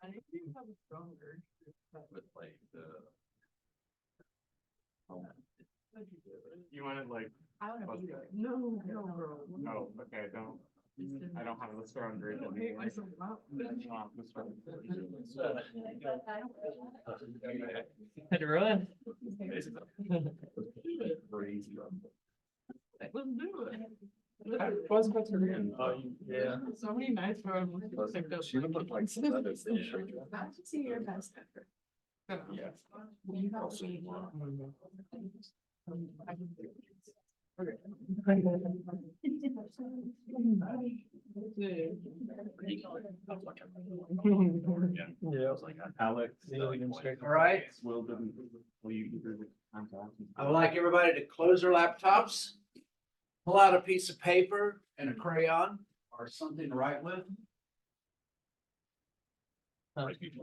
I think you have a strong urge with like the. You wanted like. I want to be there. No, girl. No, okay, don't. I don't have a strong urge. I hate myself out. Had to run. Let's do it. I was about to read. Oh, yeah. So many nice photos. She would look like some other thing. I have to see your best effort. Yeah. You have to be. Yeah, I was like, Alex. All right. Will you do the contact? I would like everybody to close their laptops, pull out a piece of paper and a crayon or something to write with.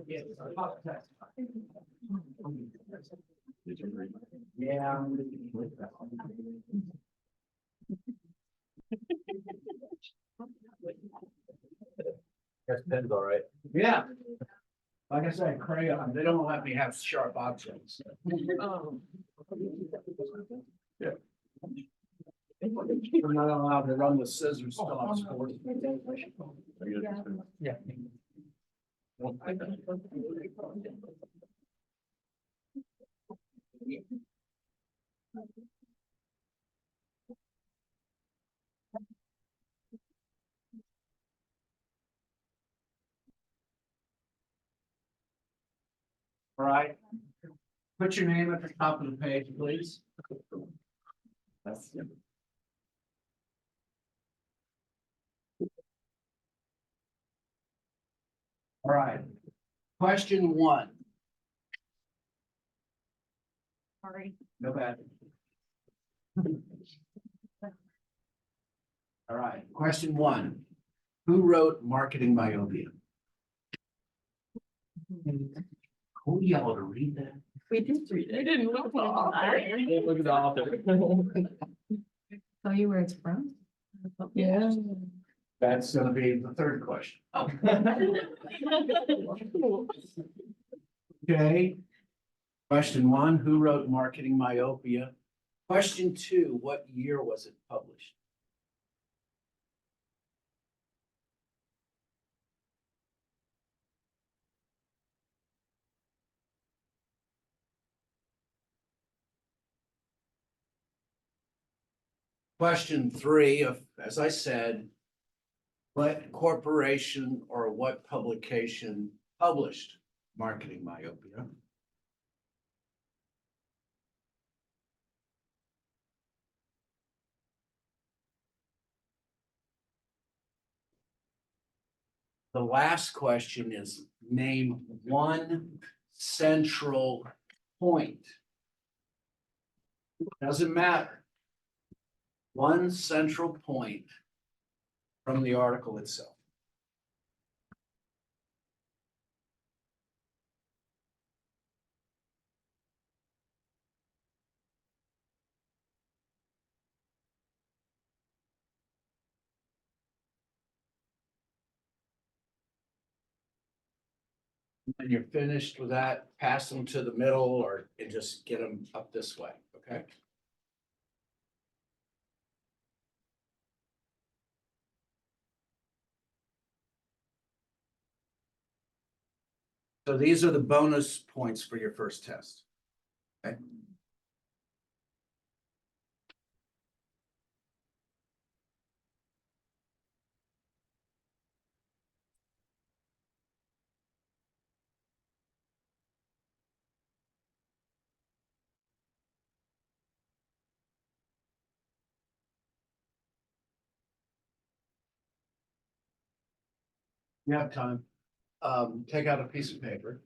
Yeah. That's pen's all right. Yeah. Like I said, crayon, they don't let me have sharp objects. Yeah. We're not allowed to run with scissors till I'm 40. Yeah. All right. Put your name at the top of the page, please. All right. Question 1. Sorry. No bad. All right. Question 1. Who wrote Marketing Myopia? Who y'all to read that? We did read it. We didn't look at the author. Look at the author. Tell you where it's from? Yeah. That's gonna be the third question. Okay. Question 1, who wrote Marketing Myopia? Question 2, what year was it published? Question 3, as I said, what corporation or what publication published Marketing Myopia? The last question is name one central point. Doesn't matter. One central point from the article itself. When you're finished with that, pass them to the middle or and just get them up this way, okay? So these are the bonus points for your first test. Okay. You have time. Take out a piece of paper.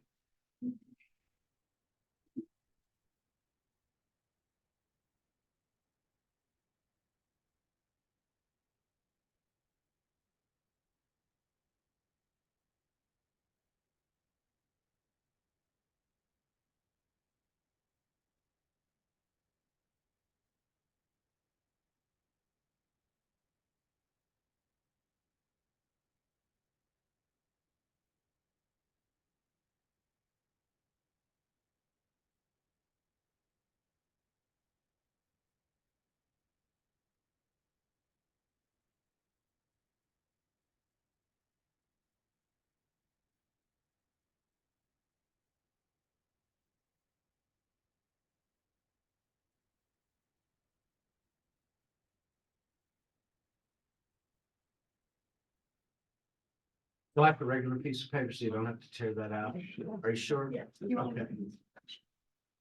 Do I have a regular piece of paper so you don't have to tear that out? Are you sure? Yeah. Okay.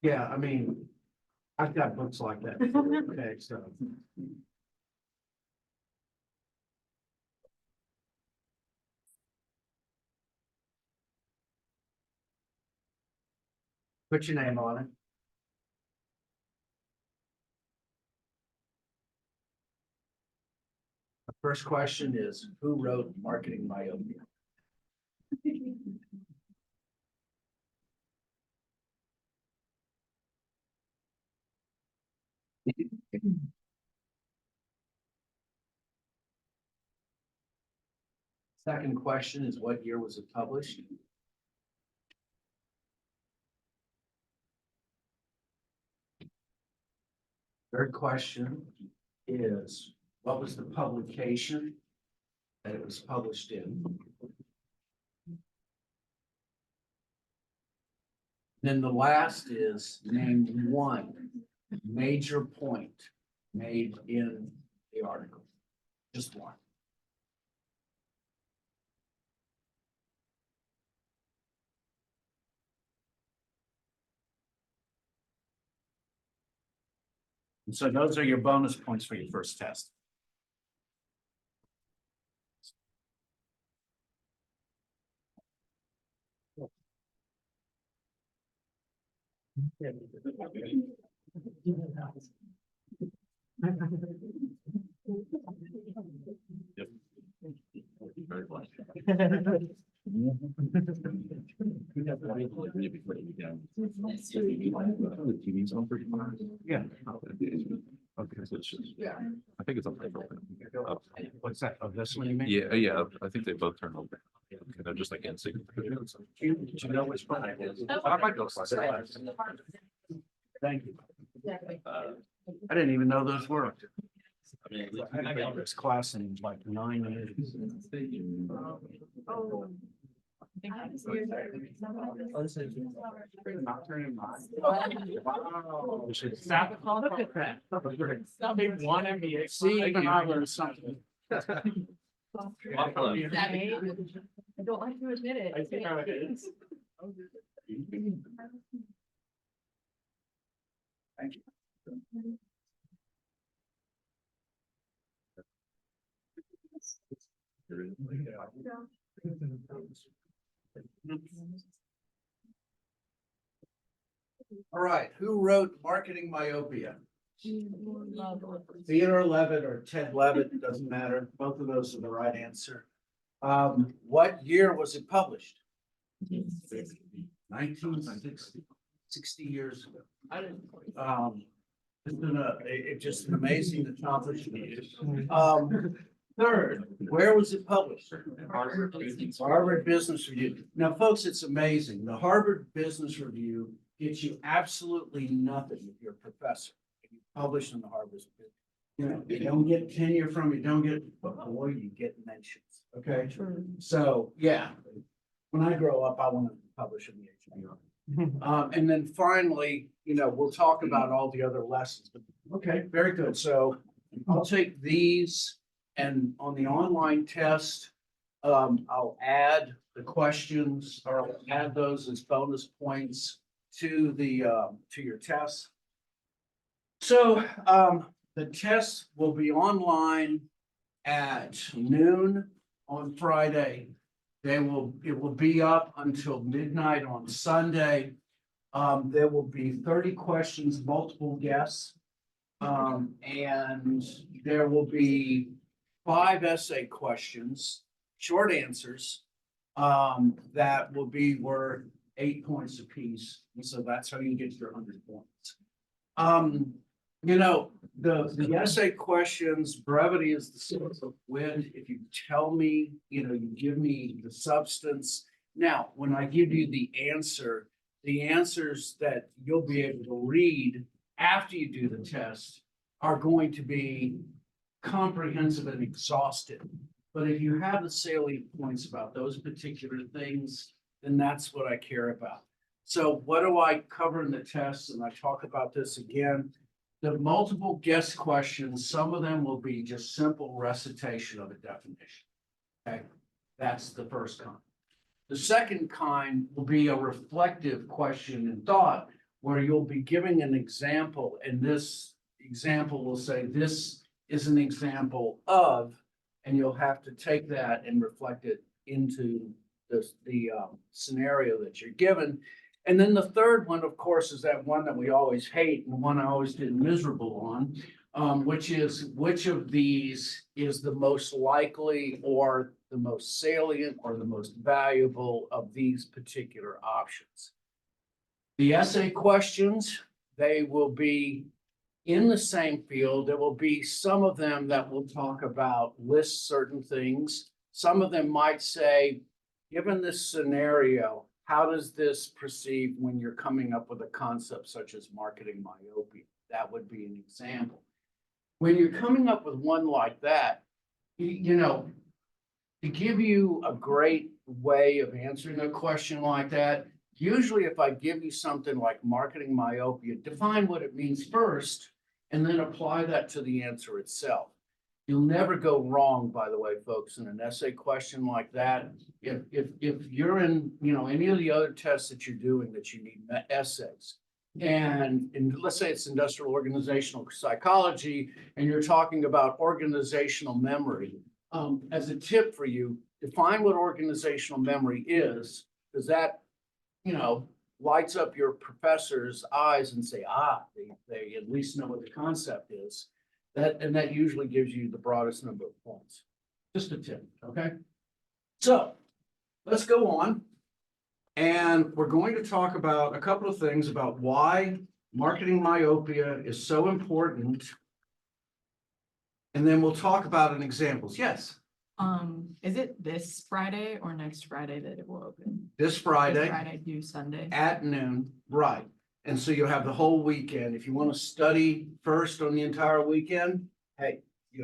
Yeah, I mean, I've got books like that. Okay, so. Put your name on it. The first question is, who wrote Marketing Myopia? Second question is, what year was it published? Third question is, what was the publication that it was published in? Then the last is, name one major point made in the article. Just one. And so those are your bonus points for your first test. Yeah. Okay, so it's just, Yeah. I think it's on paper. Oh, What's that? Oh, this one you mean? yeah, yeah, I think they both turn over. Okay, they're just like insignificant. Do you know which one it is? I might go slide it. Thank you. I didn't even know those worked. I got this class in like 9 years. Oh. Not turning mine. Wow. Stop it, look at that. Stop it, one MBA. See, even I learned something. I don't like to admit it. I see how it is. Thank you. All right, who wrote Marketing Myopia? Theodore Levitt or Ted Levitt, doesn't matter. Both of those are the right answer. What year was it published? 1960, 60 years ago. It's just an amazing accomplishment. Third, where was it published? Harvard Business Review. Now, folks, it's amazing. The Harvard Business Review gets you absolutely nothing if you're a professor. You publish in the Harvard. You know, you don't get tenure from, you don't get, but boy, you get mentions. Okay. So, yeah, when I grow up, I want to publish in the HBR. And then finally, you know, we'll talk about all the other lessons, but okay, very good. So I'll take these and on the online test, I'll add the questions or I'll add those as bonus points to the, to your test. So, the test will be online at noon on Friday. It will be up until midnight on Sunday. There will be 30 questions, multiple guess. And there will be 5 essay questions, short answers, that will be worth 8 points apiece. And so that's how you get your 100 points. You know, the essay questions, brevity is the source of wit. If you tell me, you know, you give me the substance. Now, when I give you the answers that you'll be able to read after you do the test are going to be comprehensive and exhaustive. But if you have the salient points about those particular things, then that's what I care about. So what do I cover in the test? And I talk about this again. The multiple guess questions, some of them will be just simple recitation of a definition. Okay. That's the first kind. The second kind will be a reflective question and thought, where you'll be giving an example, and this example will say, this is an example of, and you'll have to take that and reflect it into the scenario that you're given. And then the third one, of course, is that one that we always hate and the one I always get miserable on, which is which of these is the most likely or the most salient or the most valuable of these particular options. The essay questions, they will be in the same field. There will be some of them that will talk about, list certain things. Some of them might say, given this scenario, how does this perceive when you're coming up with a concept such as marketing myopia? That would be an example. When you're coming up with one like that, you know, to give you a great way of answering a question like that, usually if I give you something like marketing myopia, define what it means first, and then apply that to the answer itself. You'll never go wrong, by the way, folks, in an essay question like that. If you're in, you know, any of the other tests that you're doing that you need essays, and let's say it's industrial organizational psychology, and you're talking about organizational memory, as a tip for you, define what organizational memory is, because that, you know, lights up your professor's eyes and say, they at least know what the concept is. And that usually gives you the broadest number of points. Just a tip, okay? So let's go on. And we're going to talk about a couple of things about why marketing myopia is so important. And then we'll talk about an examples. Yes. Is it this Friday or next Friday that it will open? This Friday. This Friday due Sunday. At noon, right. And so you'll have the whole weekend. If you want to study first on the entire weekend, hey, you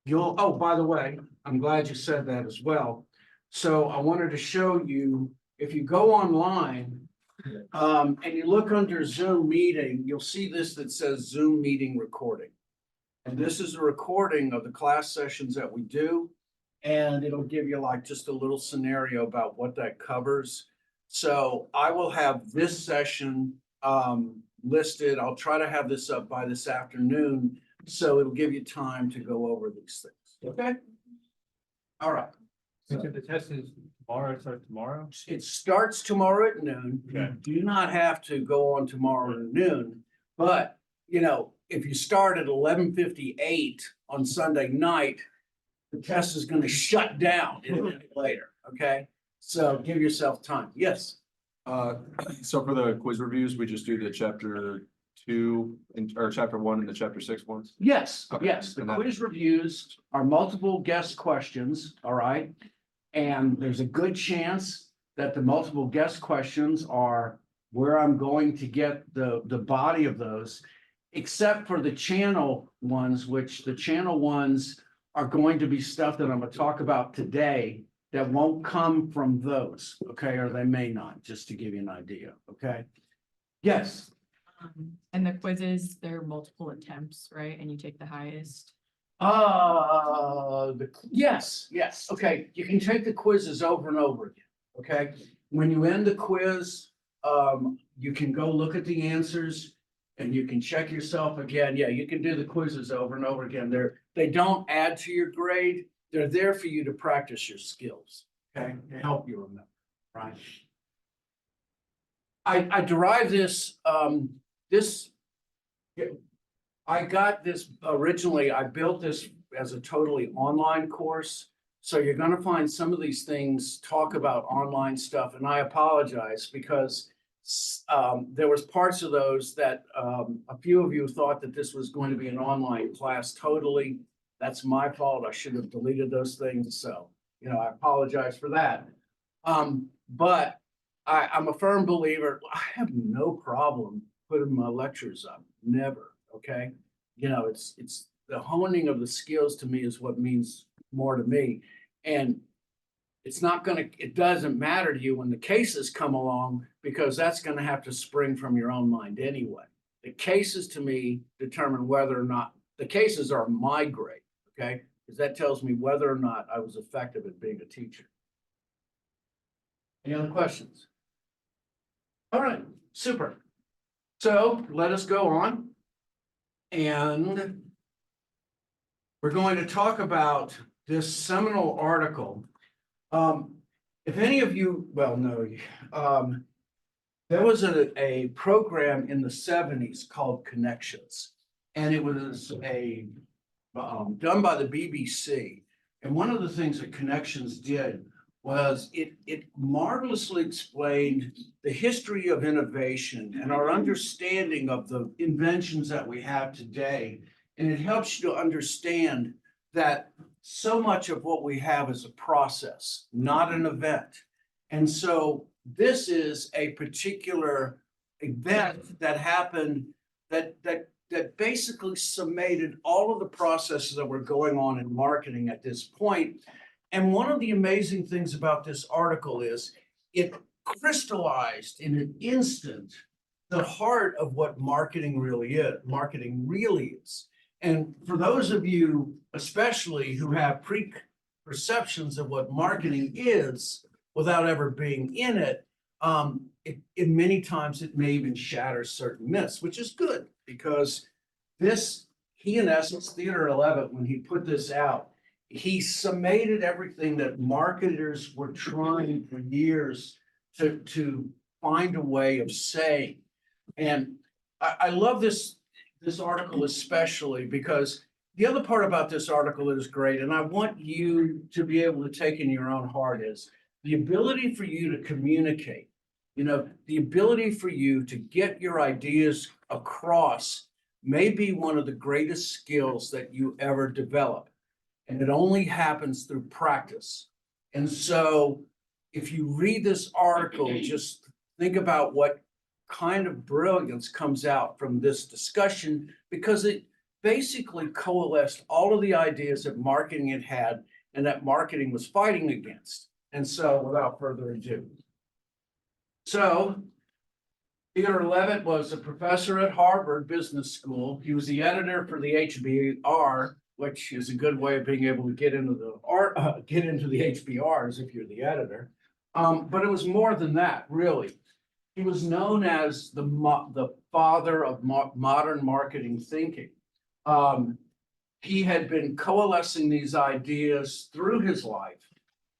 know, oh, by the way, I'm glad you said that as well. So I wanted to show you, if you go online, and you look under Zoom meeting, you'll see this that says Zoom meeting recording. And this is a recording of the class sessions that we do. And it'll give you like just a little scenario about what that covers. So I will have this session listed. I'll try to have this up by this afternoon. So it'll give you time to go over these things. Okay. All right. So the test is tomorrow, it starts tomorrow? It starts tomorrow at noon. Okay. You do not have to go on tomorrow at noon, but you know, if you start at 11:58 on Sunday night, the test is going to shut down a minute later. Okay. So give yourself time. Yes. So for the quiz reviews, we just do the chapter 2 or chapter 1 and the chapter 6 ones? Yes, Okay. yes. The And that- quiz reviews are multiple guest questions, all right? And there's a good chance that the multiple guest questions are where I'm going to get the body of those, except for the channel ones, which the channel ones are going to be stuff that I'm going to talk about today that won't come from those, okay? Or they may not, just to give you an idea, okay? Yes. And the quizzes, they're multiple attempts, right? And you take the highest. Yes, okay, you can take the quizzes over and over again, okay? When you end the quiz, you can go look at the answers and you can check yourself again. Yeah, you can do the quizzes over and over again. They don't add to your grade. They're there for you to practice your skills, okay? To help you remember, right? I derived this, I got this originally, I built this as a totally online course. So you're going to find some of these things talk about online stuff, and I apologize because there was parts of those that a few of you thought that this was going to be an online class totally. That's my fault. I should have deleted those things. So, you know, I apologize for that. But I'm a firm believer. I have no problem putting my lectures up. Never. Okay. You know, it's the honing of the skills to me is what means more to me. And it doesn't matter to you when the cases come along, because that's going to have to spring from your own mind anyway. The cases to me determine whether or not the cases are my grade. Okay. because that tells me whether or not I was effective at being a teacher. Any other questions? All right, super. So let us go on. And we're going to talk about this seminal article. If any of you, well, no, there was a program in the 70s called Connections, and it was done by the BBC. And one of the things that Connections did was it marvelously explained the history of innovation and our understanding of the inventions that we have today. And it helps you to understand that so much of what we have is a process, not an event. And so this is a particular event that happened that basically summated all of the processes that were going on in marketing at this point. And one of the amazing things about this article is it crystallized in an instant the heart of what marketing really is. And for those of you, especially who have preconceptions of what marketing is without ever being in it, in many times it may even shatter certain myths, which is good because he in essence, Theodore 11, when he put this out, he summated everything that marketers were trying for years to find a way of saying. And I love this article especially because the other part about this article that is great, and I want you to be able to take in your own heart, is the ability for you to communicate, the ability for you to get your ideas across may be one of the greatest skills that you ever develop. And it only happens through practice. And so if you read this article, just think about what kind of brilliance comes out from this discussion, because it basically coalesced all of the ideas that marketing had and that marketing was fighting against. And so without further ado. So Theodore Levitt was a professor at Harvard Business School. He was the editor for the HBR, which is a good way of being able to get into the HBRs if you're the editor. But it was more than that, really. He was known as the father of modern marketing thinking. He had been coalescing these ideas through his life,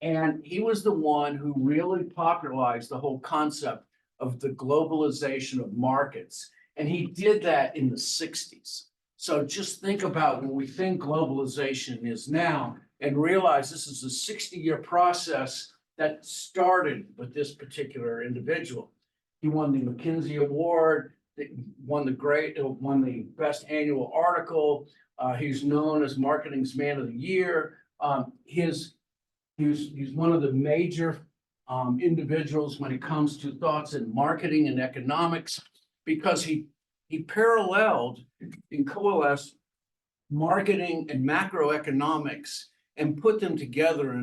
and he was the one who really popularized the whole concept of the globalization of markets. And he did that in the 60s. So just think about when we think globalization is now and realize this is a 60-year process that started with this particular individual. He won the McKinsey Award, won the best annual article. He's known as Marketing's Man of the Year. He's one of the major individuals when it comes to thoughts in marketing and economics, because he paralleled and coalesced marketing and macroeconomics and put them together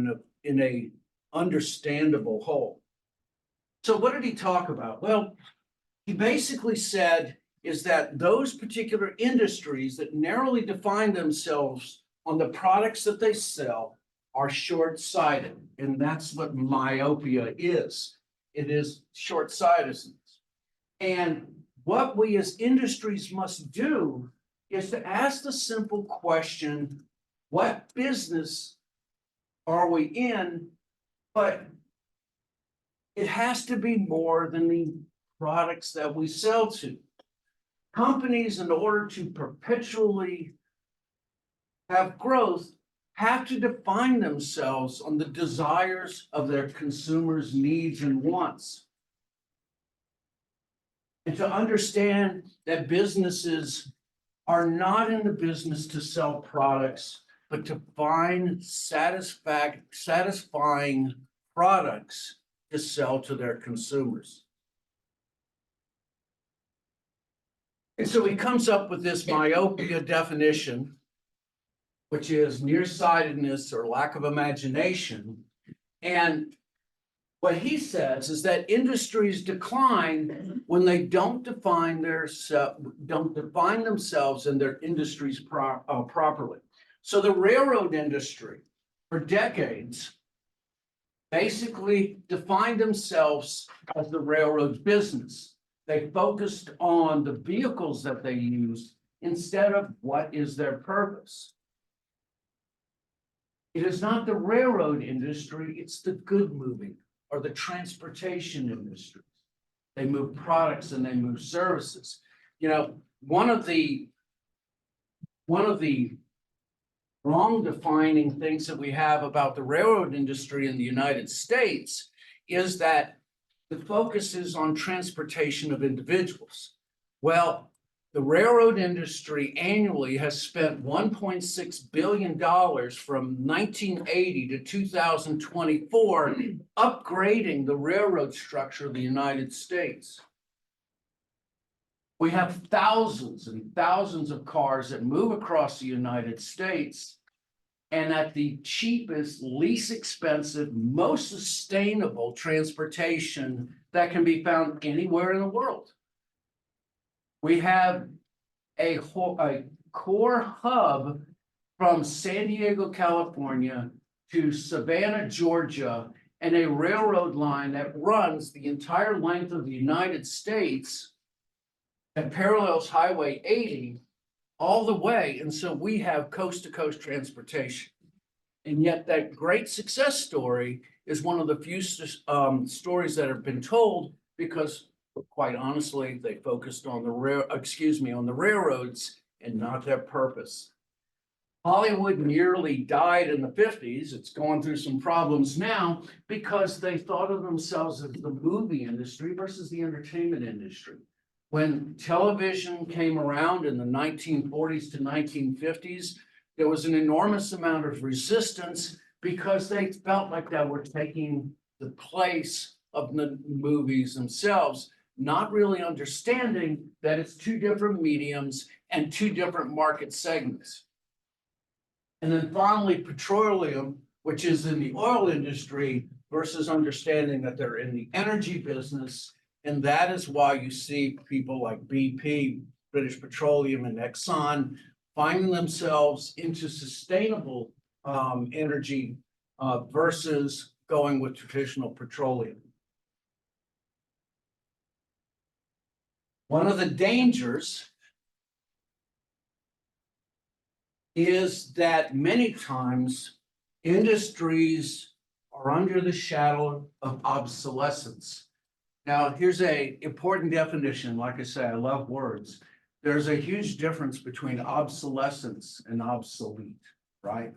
in a understandable whole. So what did he talk about? Well, he basically said is that those particular industries that narrowly define themselves on the products that they sell are short-sighted. And that's what myopia is. It is short-sightedness. And what we as industries must do is to ask the simple question, what business are we in? But it has to be more than the products that we sell to. Companies, in order to perpetually have growth, have to define themselves on the desires of their consumers' needs and wants. And to understand that businesses are not in the business to sell products, but to find satisfying products to sell to their consumers. And so he comes up with this myopia definition, which is nearsightedness or lack of imagination. And what he says is that industries decline when they don't define themselves and their industries properly. So the railroad industry for decades basically defined themselves as the railroad business. They focused on the vehicles that they used instead of what is their purpose. It is not the railroad industry, it's the good moving or the transportation industry. They move products and they move services. You know, one of the wrong defining things that we have about the railroad industry in the United States is that the focus is on transportation of individuals. Well, the railroad industry annually has spent $1.6 billion from 1980 to 2024 upgrading the railroad structure of the United States. We have thousands and thousands of cars that move across the United States, and at the cheapest, least expensive, most sustainable transportation that can be found anywhere in the world. We have a core hub from San Diego, California to Savannah, Georgia, and a railroad line that runs the entire length of the United States and parallels Highway 80 all the way. And so we have coast to coast transportation. And yet that great success story is one of the few stories that have been told because quite honestly, they focused on the railroads and not their purpose. Hollywood nearly died in the 50s. It's going through some problems now because they thought of themselves as the movie industry versus the entertainment industry. When television came around in the 1940s to 1950s, there was an enormous amount of resistance because they felt like they were taking the place of the movies themselves, not really understanding that it's two different mediums and two different market segments. And then finally, petroleum, which is in the oil industry versus understanding that they're in the energy business. And that is why you see people like BP, British Petroleum, and Exxon finding themselves into sustainable energy versus going with traditional petroleum. One of the dangers is that many times industries are under the shadow of obsolescence. Now, here's an important definition. Like I say, I love words. There's a huge difference between obsolescence and obsolete, right?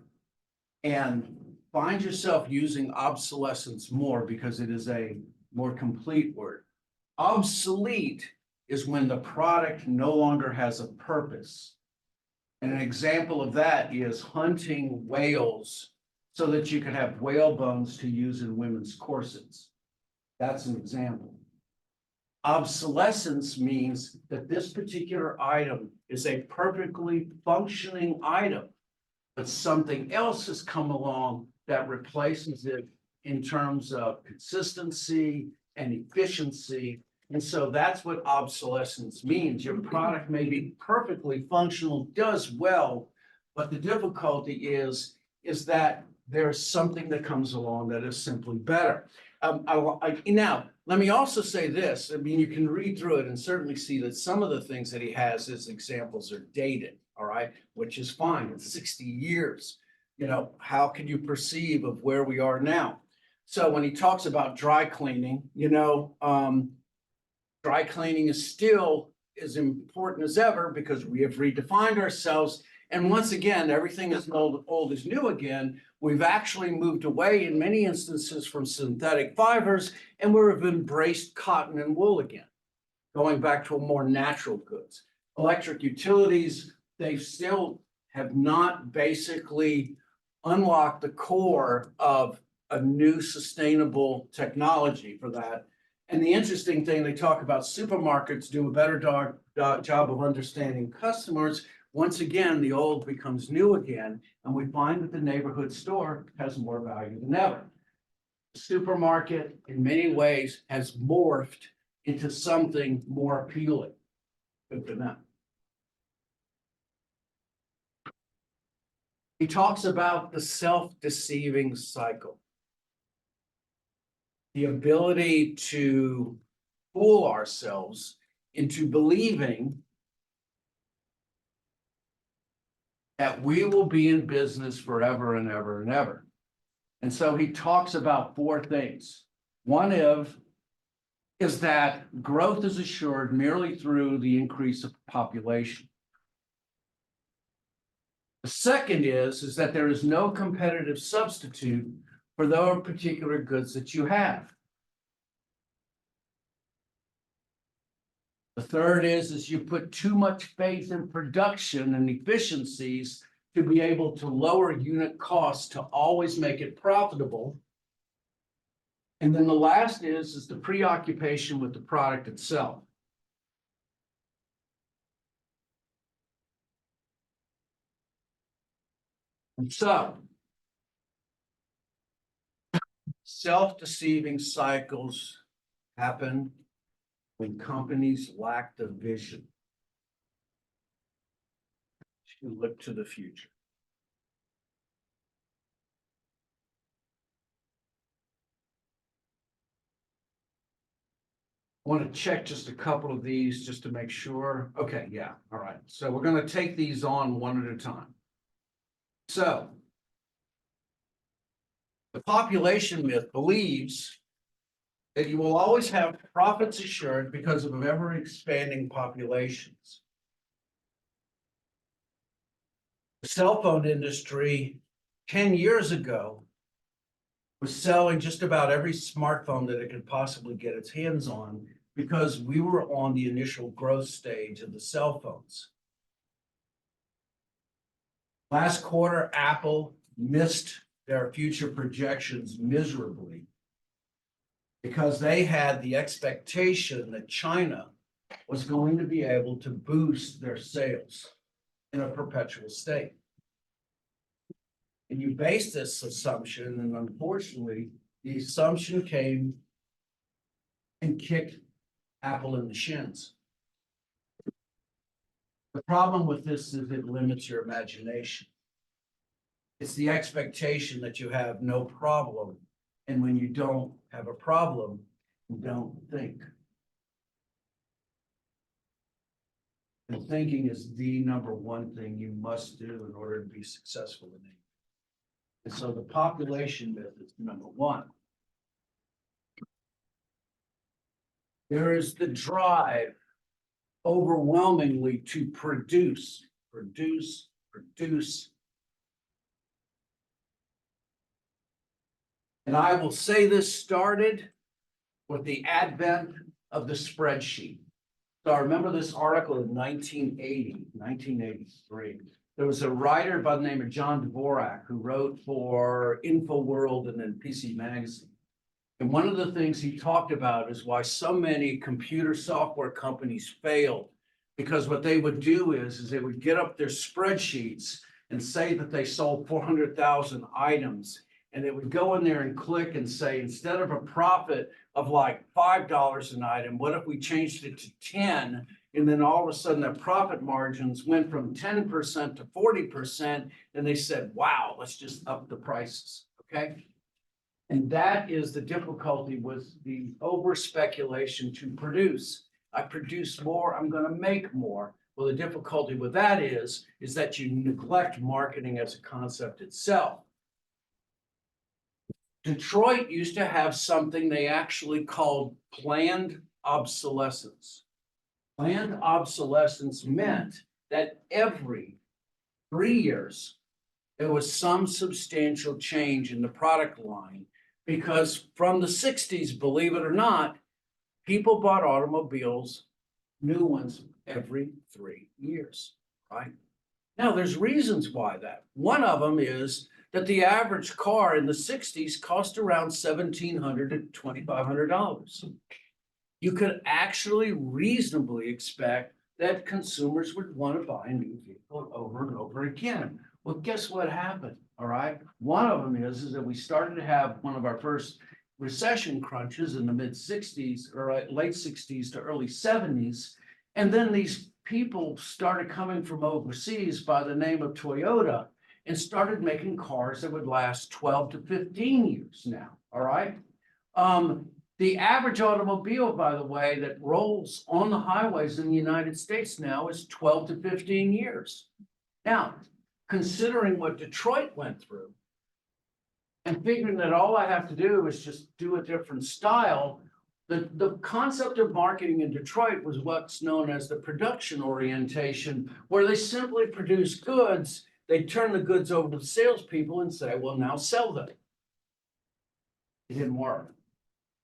And find yourself using obsolescence more because it is a more complete word. Obsolete is when the product no longer has a purpose. And an example of that is hunting whales so that you can have whale bones to use in women's corsets. That's an example. Obsolescence means that this particular item is a perfectly functioning item, but something else has come along that replaces it in terms of consistency and efficiency. And so that's what obsolescence means. Your product may be perfectly functional, does well, but the difficulty is that there's something that comes along that is simply better. Now, let me also say this. I mean, you can read through it and certainly see that some of the things that he has as examples are dated, all right, which is fine. It's 60 years. You know, how can you perceive of where we are now? So when he talks about dry cleaning, you know, dry cleaning is still as important as ever because we have redefined ourselves. And once again, everything is old is new again. We've actually moved away in many instances from synthetic fibers, and we've embraced cotton and wool again, going back to a more natural goods. Electric utilities, they still have not basically unlocked the core of a new sustainable technology for that. And the interesting thing, they talk about supermarkets do a better job of understanding customers. Once again, the old becomes new again, and we find that the neighborhood store has more value than ever. The supermarket, in many ways, has morphed into something more appealing. Good for them. He talks about the self-deceiving cycle. The ability to fool ourselves into believing that we will be in business forever and ever and ever. And so he talks about four things. One is that growth is assured merely through the increase of population. The second is that there is no competitive substitute for those particular goods that you have. The third is you put too much faith in production and efficiencies to be able to lower unit costs to always make it profitable. And then the last is the preoccupation with the product itself. And so, self-deceiving cycles happen when companies lack the vision to look to the future. I want to check just a couple of these just to make sure. Okay, yeah, all right. So we're going to take these on one at a time. So, the population myth believes that you will always have profits assured because of ever expanding populations. The cell phone industry 10 years ago was selling just about every smartphone that it could possibly get its hands on because we were on the initial growth stage of the cell phones. Last quarter, Apple missed their future projections miserably because they had the expectation that China was going to be able to boost their sales in a perpetual state. And you base this assumption, and unfortunately, the assumption came and kicked Apple in the shins. The problem with this is it limits your imagination. It's the expectation that you have no problem, and when you don't have a problem, you don't think. And thinking is the number one thing you must do in order to be successful in it. And so the population myth is number one. There is the drive overwhelmingly to produce. And I will say this started with the advent of the spreadsheet. So I remember this article in 1983. There was a writer by the name of John Dvorak who wrote for InfoWorld and then PC Magazine. And one of the things he talked about is why so many computer software companies failed. Because what they would do is they would get up their spreadsheets and say that they sold 400,000 items. And they would go in there and click and say, instead of a profit of like $5 an item, what if we changed it to 10? And then all of a sudden their profit margins went from 10% to 40%. And they said, wow, let's just up the prices, okay? And that is the difficulty with the over speculation to produce. I produce more, I'm going to make more. Well, the difficulty with that is that you neglect marketing as a concept itself. Detroit used to have something they actually called planned obsolescence. Planned obsolescence meant that every 3 years, there was some substantial change in the product line because from the 60s, believe it or not, people bought automobiles, new ones, every 3 years, right? Now, there's reasons why that. One of them is that the average car in the 60s cost around $1,700 to $2,500. You could actually reasonably expect that consumers would want to buy a new vehicle over and over again. Well, guess what happened? All right. One of them is that we started to have one of our first recession crunches in the mid 60s or late 60s to early 70s. And then these people started coming from overseas by the name of Toyota. and started making cars that would last 12 to 15 years now, all right? The average automobile, by the way, that rolls on the highways in the United States now is 12 to 15 years. Now, considering what Detroit went through and figuring that all I have to do is just do a different style, the concept of marketing in Detroit was what's known as the production orientation, where they simply produce goods, they turn the goods over to the salespeople and say, well, now sell them. It didn't work.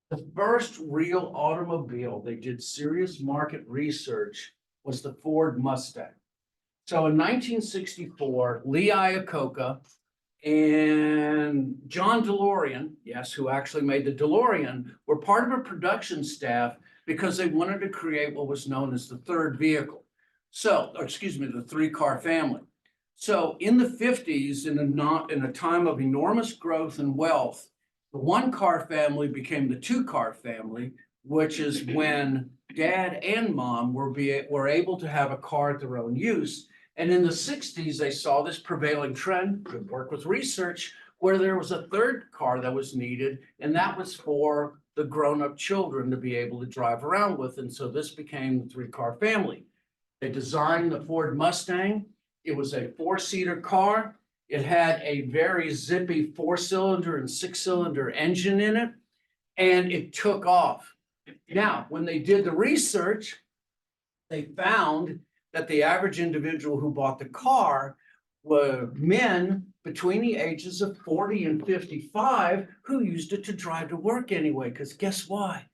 The first real automobile they did serious market research was the Ford Mustang. So in 1964, Lee Iacocca and John DeLorean, yes, who actually made the DeLorean, were part of a production staff because they wanted to create what was known as the third vehicle. So, or excuse me, the three-car family. So in the 50s, in a time of enormous growth and wealth, the one-car family became the two-car family, which is when dad and mom were able to have a car at their own use. And in the 60s, they saw this prevailing trend, could work with research, where there was a third car that was needed, and that was for the grown-up children to be able to drive around with. And so this became the three-car family. They designed the Ford Mustang. It was a four-seater car. It had a very zippy four-cylinder and six-cylinder engine in it, and it took off. Now, when they did the research, they found that the average individual who bought the car were men between the ages of 40 and 55 who used it to drive to work anyway, because guess why?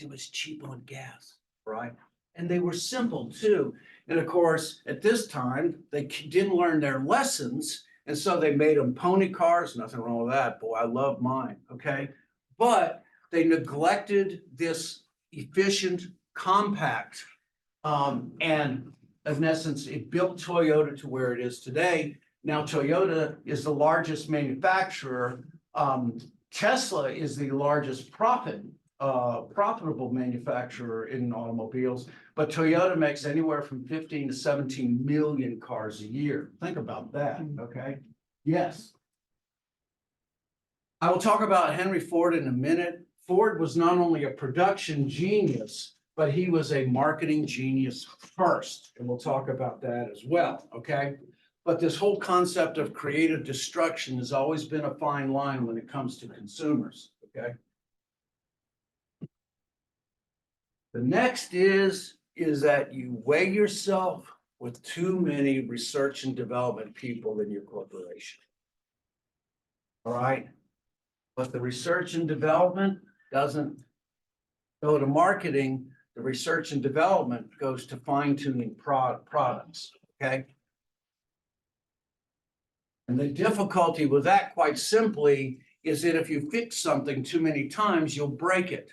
It was cheap on gas, right? And they were simple too. And of course, at this time, they didn't learn their lessons. And so they made them pony cars, nothing wrong with that. Boy, I love mine, okay? But they neglected this efficient, compact, and in essence, it built Toyota to where it is today. Now, Toyota is the largest manufacturer. Tesla is the largest profitable manufacturer in automobiles, but Toyota makes anywhere from 15 to 17 million cars a year. Think about that, okay? Yes. I will talk about Henry Ford in a minute. Ford was not only a production genius, but he was a marketing genius first, and we'll talk about that as well, okay? But this whole concept of creative destruction has always been a fine line when it comes to consumers, okay? The next is that you weigh yourself with too many research and development people in your corporation. All right? But the research and development doesn't go to marketing. The research and development goes to fine-tuning products, okay? And the difficulty with that, quite simply, is that if you fix something too many times, you'll break it.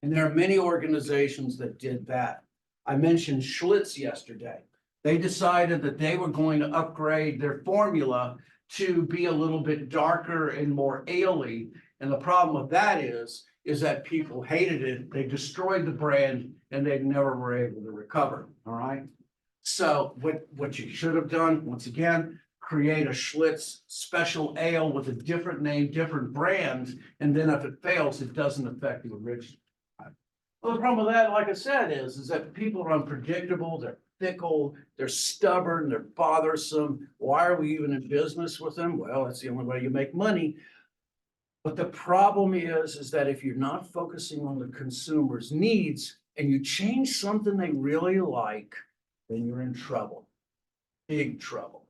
And there are many organizations that did that. I mentioned Schlitz yesterday. They decided that they were going to upgrade their formula to be a little bit darker and more ale-y. And the problem with that is that people hated it. They destroyed the brand and they never were able to recover. All right. So what you should have done, once again, create a Schlitz special ale with a different name, different brand. And then if it fails, it doesn't affect the original. Well, the problem with that, like I said, is that people are unpredictable, they're fickle, they're stubborn, they're bothersome. Why are we even in business with them? Well, that's the only way you make money. But the problem is that if you're not focusing on the consumer's needs and you change something they really like, then you're in trouble, big trouble.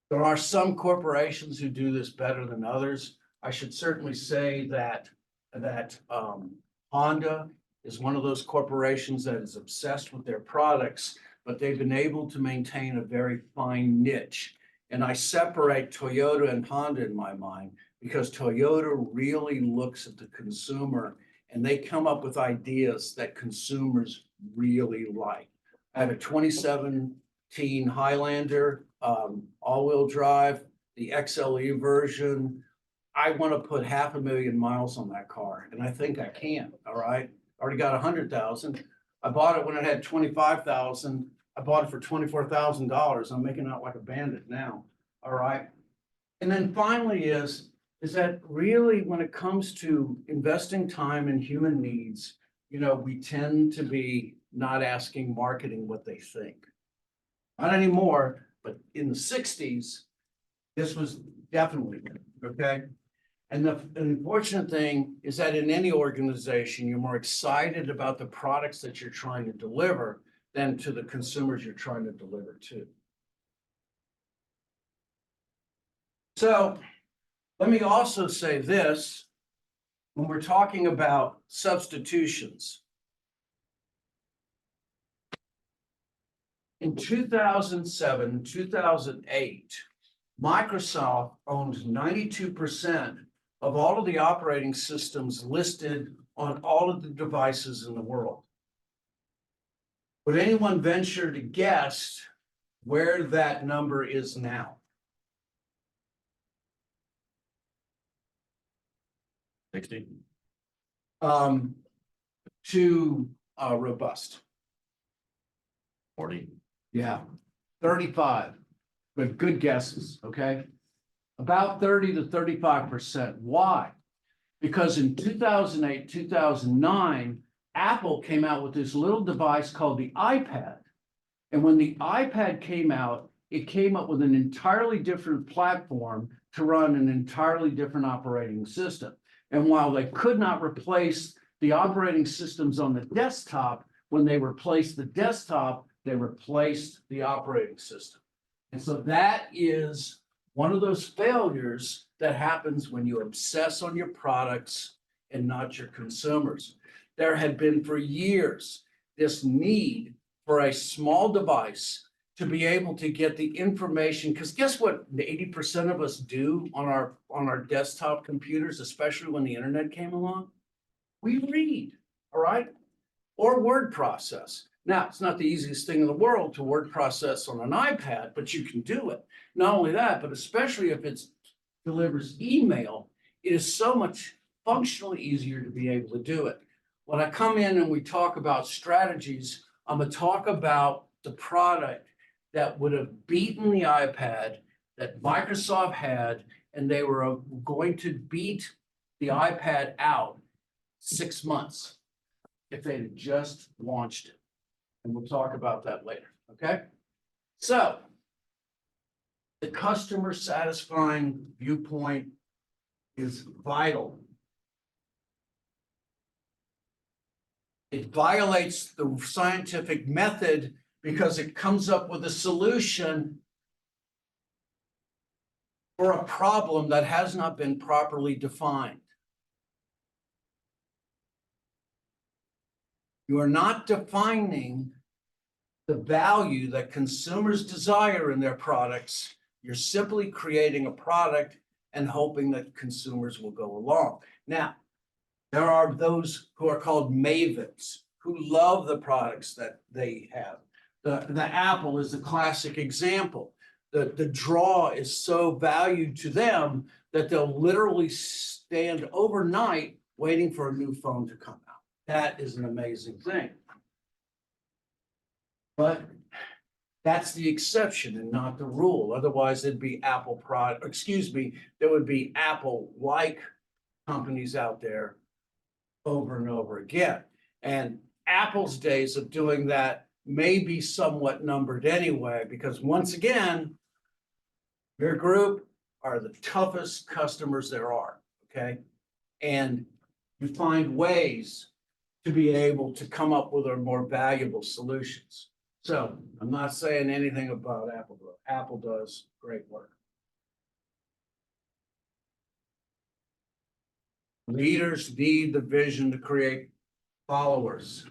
There are some corporations who do this better than others. I should certainly say that Honda is one of those corporations that is obsessed with their products, but they've been able to maintain a very fine niche. And I separate Toyota and Honda in my mind because Toyota really looks at the consumer and they come up with ideas that consumers really like. I have a 2017 Highlander, all-wheel drive, the XLE version. I want to put 500,000 miles on that car, and I think I can. All right, already got 100,000. I bought it when it had 25,000. I bought it for $24,000. I'm making out like a bandit now. All right. And then finally is that really when it comes to investing time in human needs, we tend to be not asking marketing what they think. Not anymore, but in the sixties, this was definitely, okay? And the unfortunate thing is that in any organization, you're more excited about the products that you're trying to deliver than to the consumers you're trying to deliver to. So let me also say this, when we're talking about substitutions. In 2007, 2008, Microsoft owned 92% of all of the operating systems listed on all of the devices in the world. Would anyone venture to guess where that number is now? 60. Too robust. 40. Yeah, 35, but good guesses, okay? About 30 to 35%. Why? Because in 2008, 2009, Apple came out with this little device called the iPad. And when the iPad came out, it came up with an entirely different platform to run an entirely different operating system. And while they could not replace the operating systems on the desktop, when they replaced the desktop, they replaced the operating system. And so that is one of those failures that happens when you obsess on your products and not your consumers. There had been for years this need for a small device to be able to get the information, because guess what 80% of us do on our desktop computers, especially when the internet came along? We read, all right? Or word process. Now, it's not the easiest thing in the world to word process on an iPad, but you can do it. Not only that, but especially if it delivers email, it is so much functionally easier to be able to do it. When I come in and we talk about strategies, I'm going to talk about the product that would have beaten the iPad that Microsoft had, and they were going to beat the iPad out 6 months if they had just launched it. And we'll talk about that later, okay? So the customer satisfying viewpoint is vital. It violates the scientific method because it comes up with a solution for a problem that has not been properly defined. You are not defining the value that consumers desire in their products. You're simply creating a product and hoping that consumers will go along. Now, there are those who are called mavens who love the products that they have. The Apple is the classic example. The draw is so valued to them that they'll literally stand overnight waiting for a new phone to come out. That is an amazing thing. But that's the exception and not the rule. Otherwise, there'd be there would be Apple-like companies out there over and over again. And Apple's days of doing that may be somewhat numbered anyway, because once again, your group are the toughest customers there are, okay? And you find ways to be able to come up with more valuable solutions. So I'm not saying anything about Apple. Apple does great work. Leaders need the vision to create followers.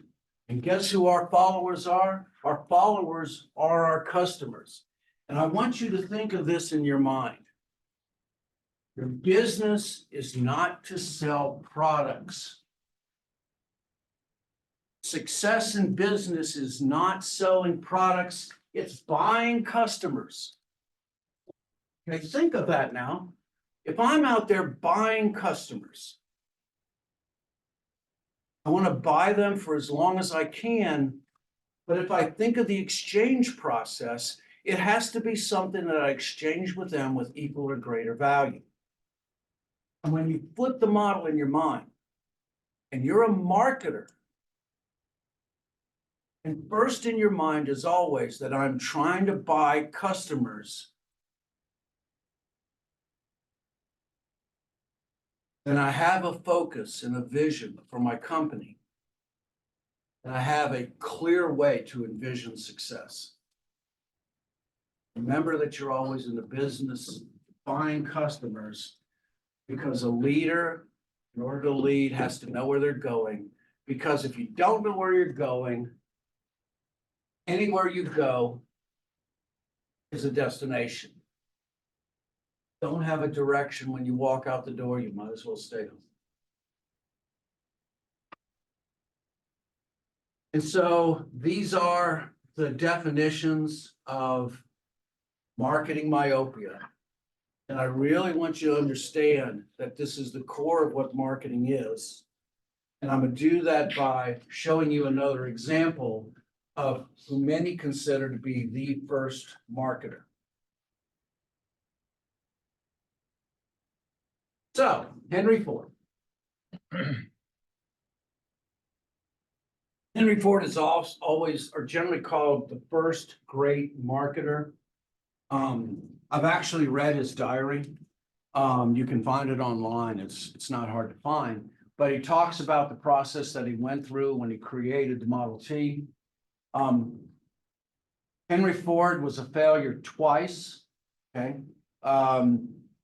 And guess who our followers are? Our followers are our customers. And I want you to think of this in your mind. Your business is not to sell products. Success in business is not selling products, it's buying customers. Okay, think of that now. If I'm out there buying customers, I want to buy them for as long as I can, But if I think of the exchange process, it has to be something that I exchange with them with equal or greater value. And when you flip the model in your mind, and you're a marketer, and first in your mind is always that I'm trying to buy customers, then I have a focus and a vision for my company. And I have a clear way to envision success. Remember that you're always in the business of buying customers, because a leader, in order to lead, has to know where they're going. Because if you don't know where you're going, anywhere you go is a destination. Don't have a direction when you walk out the door, you might as well stay home. And so these are the definitions of marketing myopia. And I really want you to understand that this is the core of what marketing is. And I'm going to do that by showing you another example of who many consider to be the first marketer. So, Henry Ford. Henry Ford is always, or generally called, the first great marketer. I've actually read his diary. You can find it online. It's not hard to find, but he talks about the process that he went through when he created the Model T. Henry Ford was a failure twice. Okay.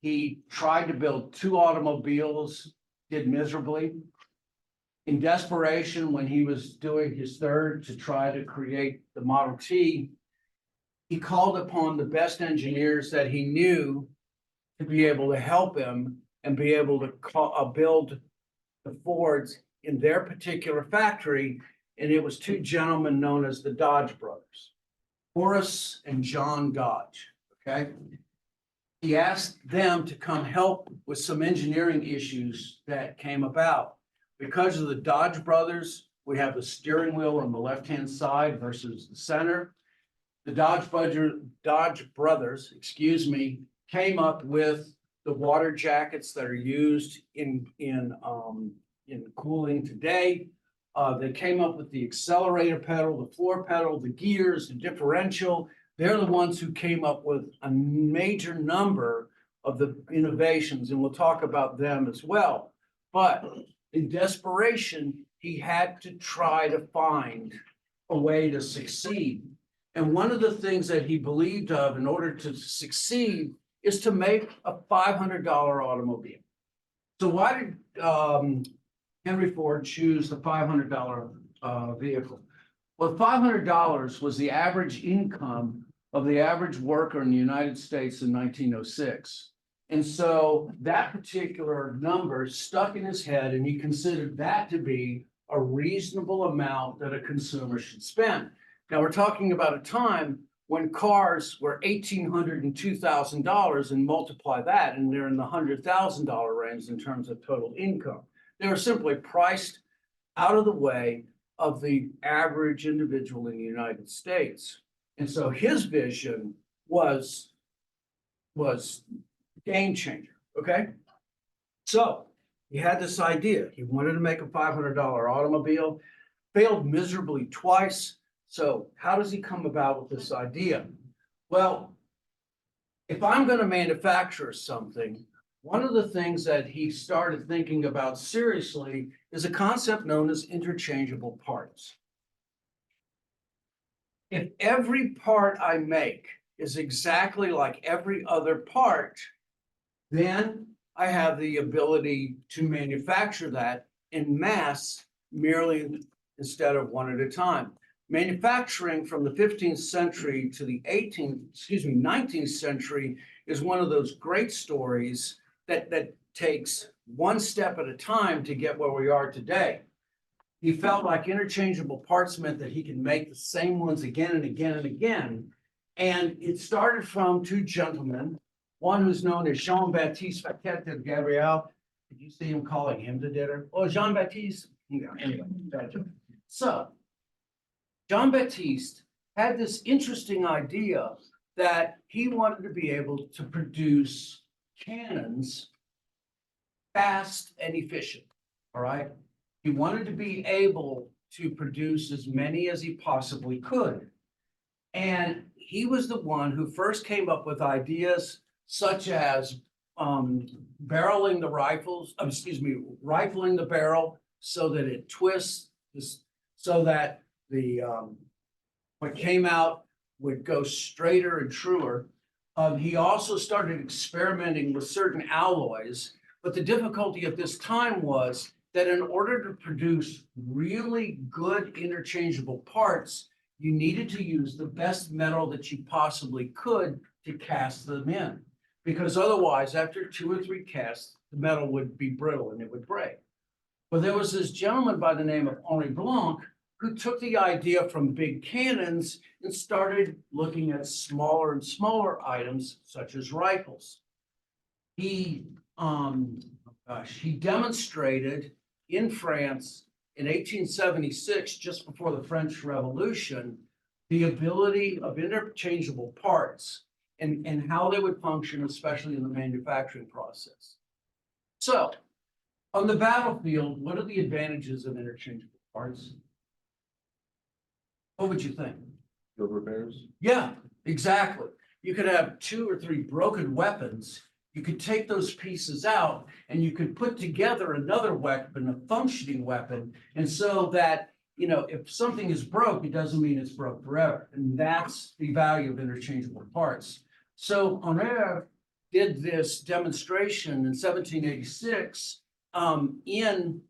He tried to build 2 automobiles, did miserably. In desperation, when he was doing his third to try to create the Model T, he called upon the best engineers that he knew to be able to help him and be able to build the Fords in their particular factory. And it was 2 gentlemen known as the Dodge brothers, Horace and John Dodge. Okay. He asked them to come help with some engineering issues that came about. Because of the Dodge brothers, we have the steering wheel on the left-hand side versus the center. The Dodge brothers, came up with the water jackets that are used in cooling today. They came up with the accelerator pedal, the floor pedal, the gears, the differential. They're the ones who came up with a major number of the innovations, and we'll talk about them as well. But in desperation, he had to try to find a way to succeed. And one of the things that he believed of in order to succeed is to make a $500 automobile. So why did Henry Ford choose the $500 vehicle? Well, $500 was the average income of the average worker in the United States in 1906. And so that particular number stuck in his head, and he considered that to be a reasonable amount that a consumer should spend. Now, we're talking about a time when cars were $1,800 and $2,000, and multiply that, and they're in the $100,000 range in terms of total income. They were simply priced out of the way of the average individual in the United States. And so his vision was game changer. Okay. So he had this idea. He wanted to make a $500 automobile, failed miserably twice. So how does he come about with this idea? Well, if I'm going to manufacture something, one of the things that he started thinking about seriously is a concept known as interchangeable parts. If every part I make is exactly like every other part, then I have the ability to manufacture that in mass merely instead of one at a time. Manufacturing from the 15th century to the 19th century is one of those great stories that takes one step at a time to get where we are today. He felt like interchangeable parts meant that he could make the same ones again and again and again. And it started from 2 gentlemen, one who's known as Jean-Baptiste Paquette de Gabriel. Did you see him calling him the dinner? Oh, Jean-Baptiste. Yeah, anyway, bad joke. So John Baptiste had this interesting idea that he wanted to be able to produce cannons fast and efficient, all right? He wanted to be able to produce as many as he possibly could. And he was the one who first came up with ideas such as barreling the rifling the barrel so that it twists, so that the what came out would go straighter and truer. He also started experimenting with certain alloys, but the difficulty at this time was that in order to produce really good interchangeable parts, you needed to use the best metal that you possibly could to cast them in. Because otherwise, after 2 or 3 casts, the metal would be brittle and it would break. But there was this gentleman by the name of Henri Blanc who took the idea from big cannons and started looking at smaller and smaller items such as rifles. He demonstrated in France in 1876, just before the French Revolution, the ability of interchangeable parts and how they would function, especially in the manufacturing process. So, on the battlefield, what are the advantages of interchangeable parts? What would you think? Field repairs. Yeah, exactly. You could have 2 or 3 broken weapons. You could take those pieces out and you could put together another weapon, a functioning weapon. And so that, you know, if something is broke, it doesn't mean it's broke forever. And that's the value of interchangeable parts. So Henri did this demonstration in 1786 in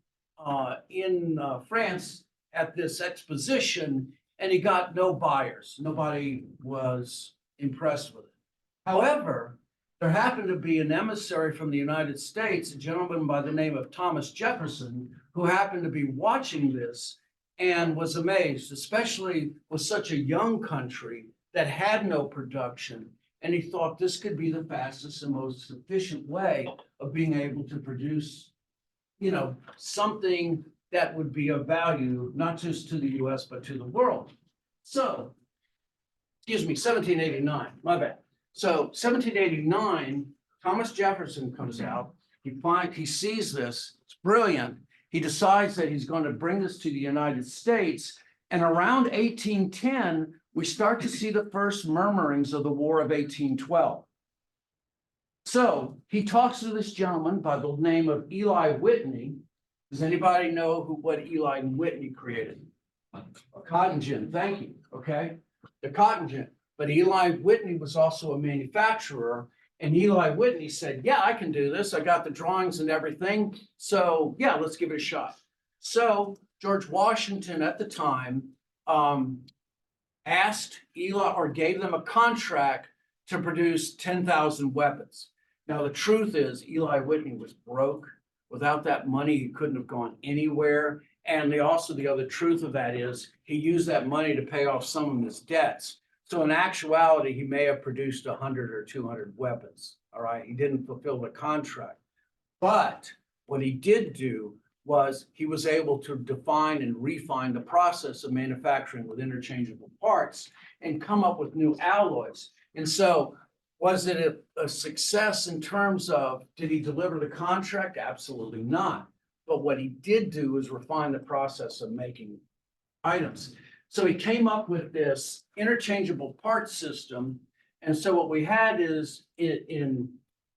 France at this exposition, and he got no buyers. Nobody was impressed with it. However, there happened to be an emissary from the United States, a gentleman by the name of Thomas Jefferson, who happened to be watching this and was amazed, especially with such a young country that had no production. And he thought this could be the fastest and most efficient way of being able to produce, you know, something that would be of value, not just to the US, but to the world. So, 1789, my bad. So 1789, Thomas Jefferson comes out, he sees this, it's brilliant. He decides that he's going to bring this to the United States. And around 1810, we start to see the first murmurings of the War of 1812. So he talks to this gentleman by the name of Eli Whitney. Does anybody know what Eli Whitney created? A cotton gin, thank you, okay? The cotton gin. But Eli Whitney was also a manufacturer, and Eli Whitney said, yeah, I can do this. I got the drawings and everything. So yeah, let's give it a shot. So George Washington at the time asked Eli, or gave them a contract to produce 10,000 weapons. Now, the truth is Eli Whitney was broke. Without that money, he couldn't have gone anywhere. And the other truth of that is he used that money to pay off some of his debts. So in actuality, he may have produced 100 or 200 weapons, all right? He didn't fulfill the contract. But what he did do was he was able to define and refine the process of manufacturing with interchangeable parts and come up with new alloys. And so was it a success in terms of, did he deliver the contract? Absolutely not. But what he did do is refine the process of making items. So he came up with this interchangeable parts system. And so what we had is in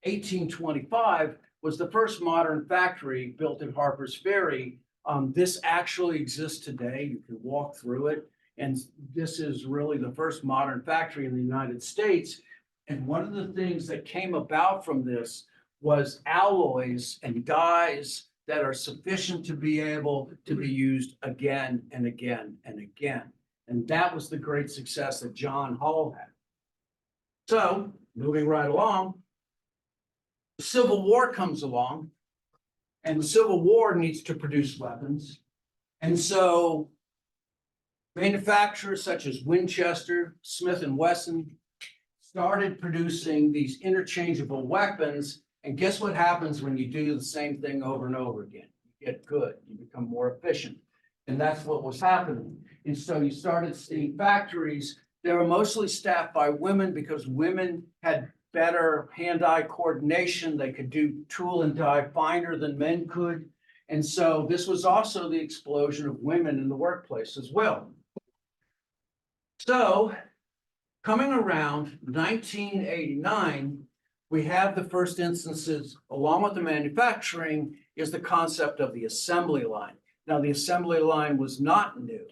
1825 was the first modern factory built in Harper's Ferry. This actually exists today. You can walk through it. And this is really the first modern factory in the United States. And one of the things that came about from this was alloys and dyes that are sufficient to be able to be used again and again and again. And that was the great success that John Hall had. So, moving right along, the Civil War comes along, and the Civil War needs to produce weapons. And so, manufacturers such as Winchester, Smith & Wesson started producing these interchangeable weapons. And guess what happens when you do the same thing over and over again? You get good, you become more efficient. And that's what was happening. And so you started seeing factories, they were mostly staffed by women because women had better hand-eye coordination. They could do tool and die finer than men could. And so this was also the explosion of women in the workplace as well. So coming around 1989, we have the first instances, along with the manufacturing, is the concept of the assembly line. Now, the assembly line was not new,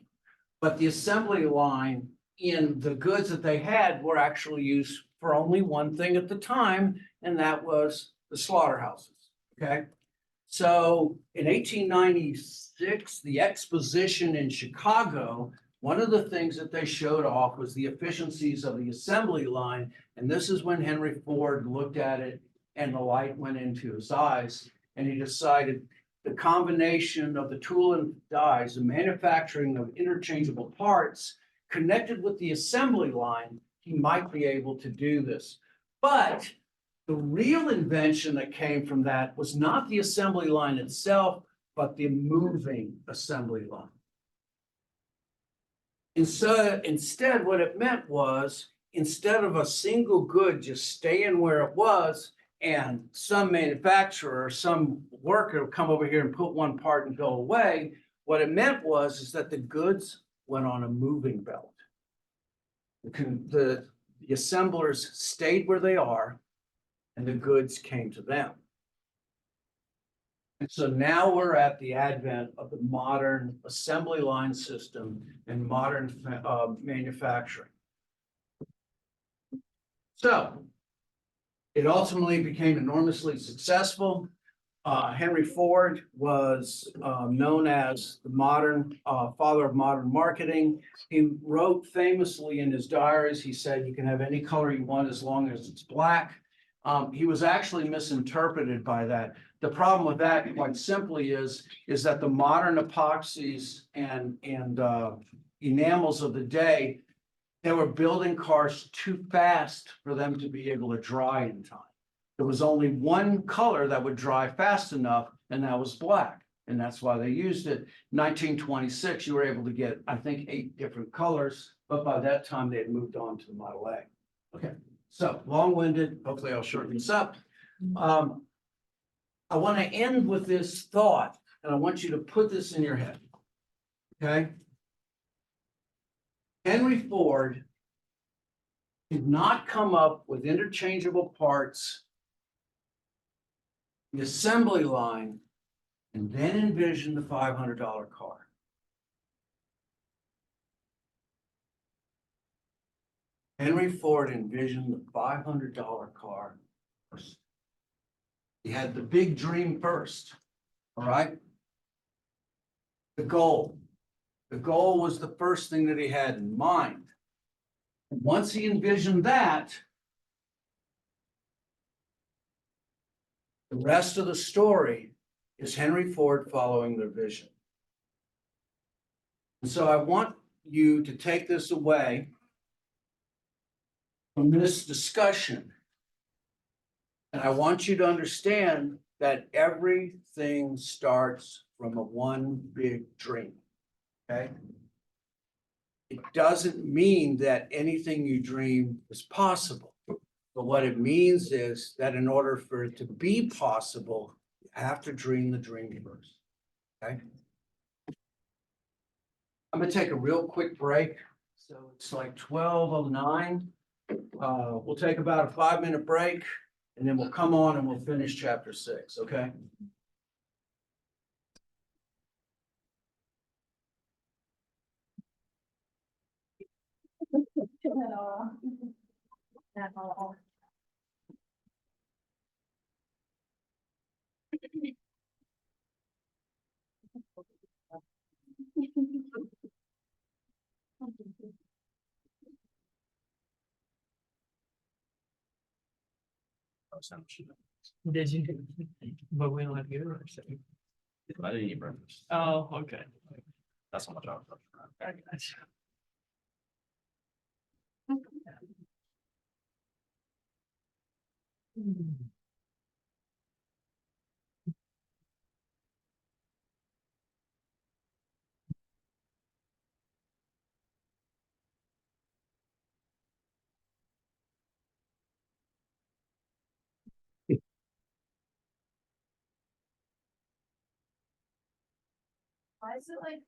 but the assembly line in the goods that they had were actually used for only one thing at the time, and that was the slaughterhouses, okay? So in 1896, the exposition in Chicago, one of the things that they showed off was the efficiencies of the assembly line. And this is when Henry Ford looked at it and the light went into his eyes, and he decided the combination of the tool and dies, the manufacturing of interchangeable parts connected with the assembly line, he might be able to do this. But the real invention that came from that was not the assembly line itself, but the moving assembly line. And so instead, what it meant was, instead of a single good just staying where it was, and some manufacturer or some worker would come over here and put one part and go away, what it meant was is that the goods went on a moving belt. The assemblers stayed where they are, and the goods came to them. And so now we're at the advent of the modern assembly line system and modern manufacturing. So it ultimately became enormously successful. Henry Ford was known as the modern father of modern marketing. He wrote famously in his diaries, he said, "You can have any color you want as long as it's black." He was actually misinterpreted by that. The problem with that, quite simply, is that the modern epoxies and enamels of the day, they were building cars too fast for them to be able to dry in time. There was only one color that would dry fast enough, and that was black. And that's why they used it. 1926, you were able to get, I think, 8 different colors, but by that time they had moved on to the Model A. Okay, so long-winded, hopefully I'll shorten this up. I want to end with this thought, and I want you to put this in your head, okay? Henry Ford did not come up with interchangeable parts, the assembly line, and then envision the $500 car. Henry Ford envisioned the $500 car first. He had the big dream first, all right? The goal. The goal was the first thing that he had in mind. And once he envisioned that, the rest of the story is Henry Ford following their vision. And so I want you to take this away from this discussion. And I want you to understand that everything starts from a one big dream, okay? It doesn't mean that anything you dream is possible. But what it means is that in order for it to be possible, you have to dream the dream first, okay? I'm gonna take a real quick break. So it's like 12:09. We'll take about a 5-minute break, and then we'll come on and we'll finish chapter 6, okay? Did you? But we don't have to go to so. I didn't eat breakfast. Oh, okay. That's how much I was. I got you. is it like?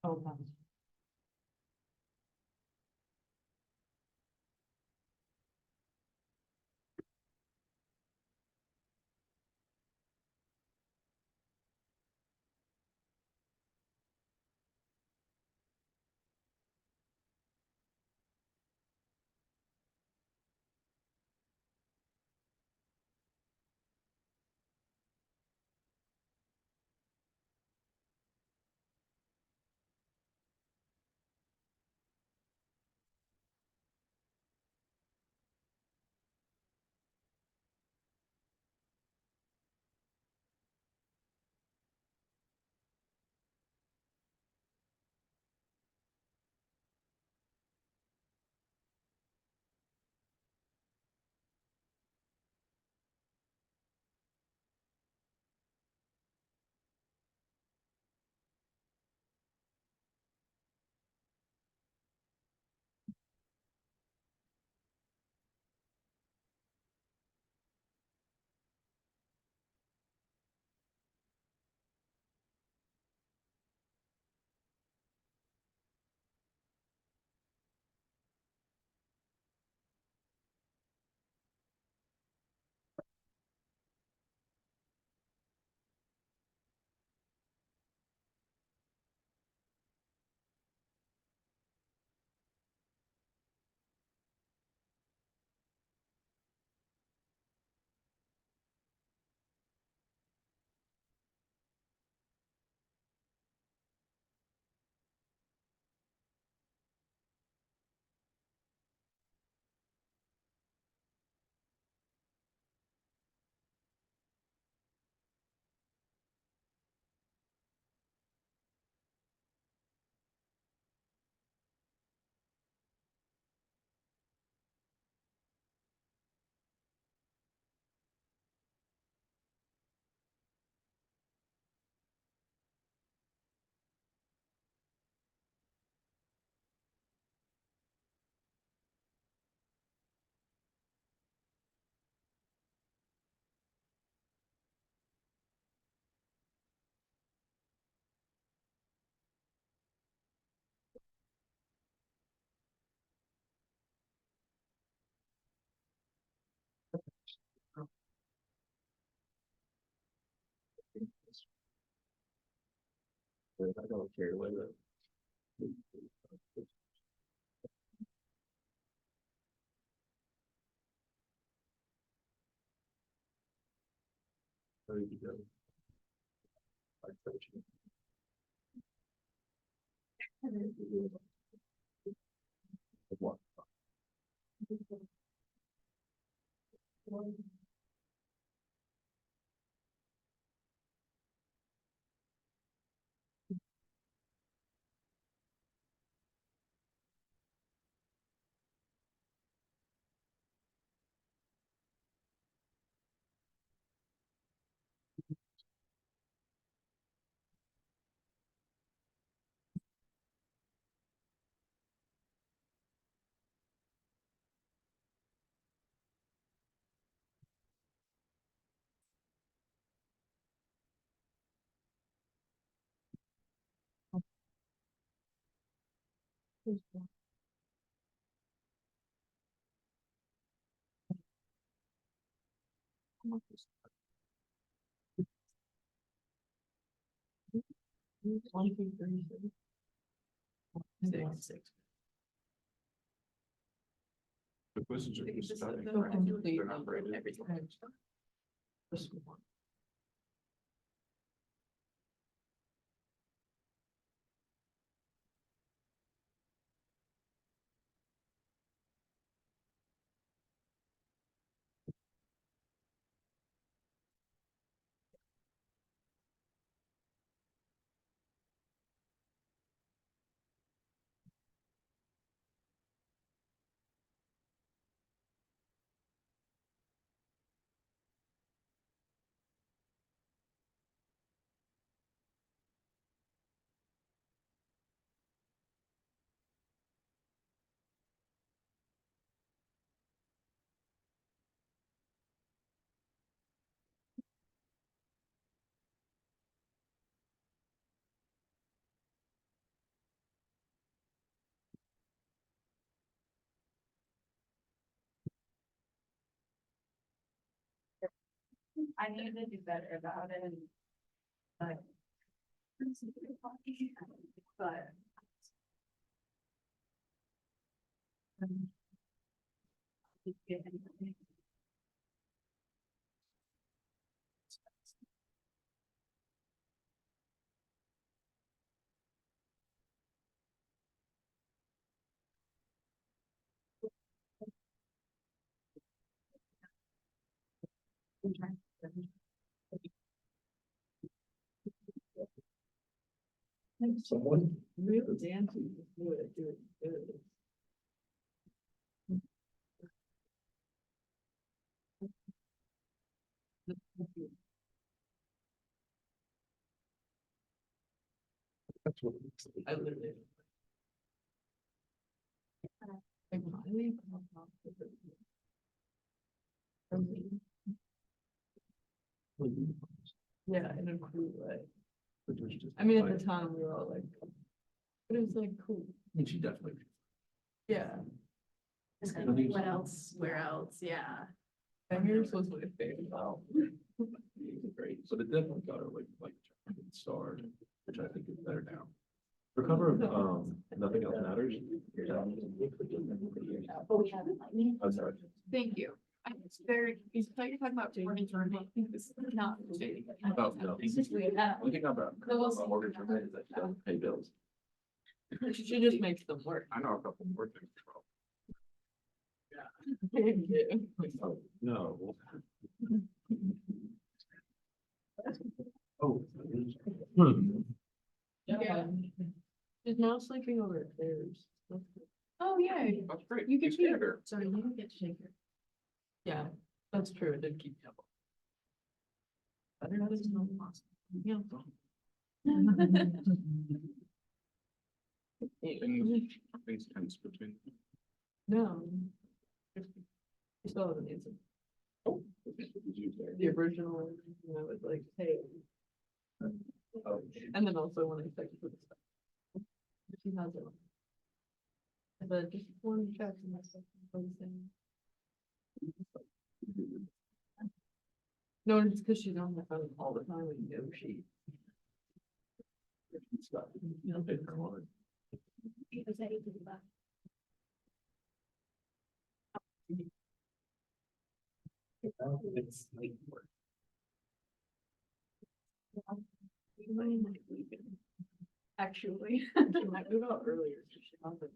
Oh, wow. I don't care whether. Ready to go. Like coaching. What? One, two, three, six. The quizzes are just starting. So complete They're not rated. everything. I need to do better about it. But. But. Someone real dancing is good, good. That's what I literally. Like, Miley come up with it. Yeah, in a cool way. I mean, at the time, we were all like, but it was like cool. And she definitely. Yeah. What else? Where else? Yeah. And yours was my favorite. Wow. Great, but it definitely got her like starred, which I think is better now. For cover of Nothing Else Matters. I'm sorry. Thank you. It's very, he's talking about mortgage roommate. I think this is not. Oh, no. One thing about mortgage roommate is that she doesn't pay bills. She just makes them work. I know a couple more things. Thank you. Oh, no. Oh. Yeah. She's now sleeping over at theirs. Oh, yeah. That's great. You can It's shake better. her. Sorry, you didn't get to shake her. Yeah, that's true. It did keep double. Better not as no loss. Yeah. Things tense between. No. You still haven't answered. Oh. The original, I was like, hey. Oh. And then also when I checked for the stuff. She has it. But just one check and that's what I'm saying. No, it's because she's on the phone all the time and you know she. Stuff. You know, they come on. It's like work. Actually, she might move out earlier. So she hasn't.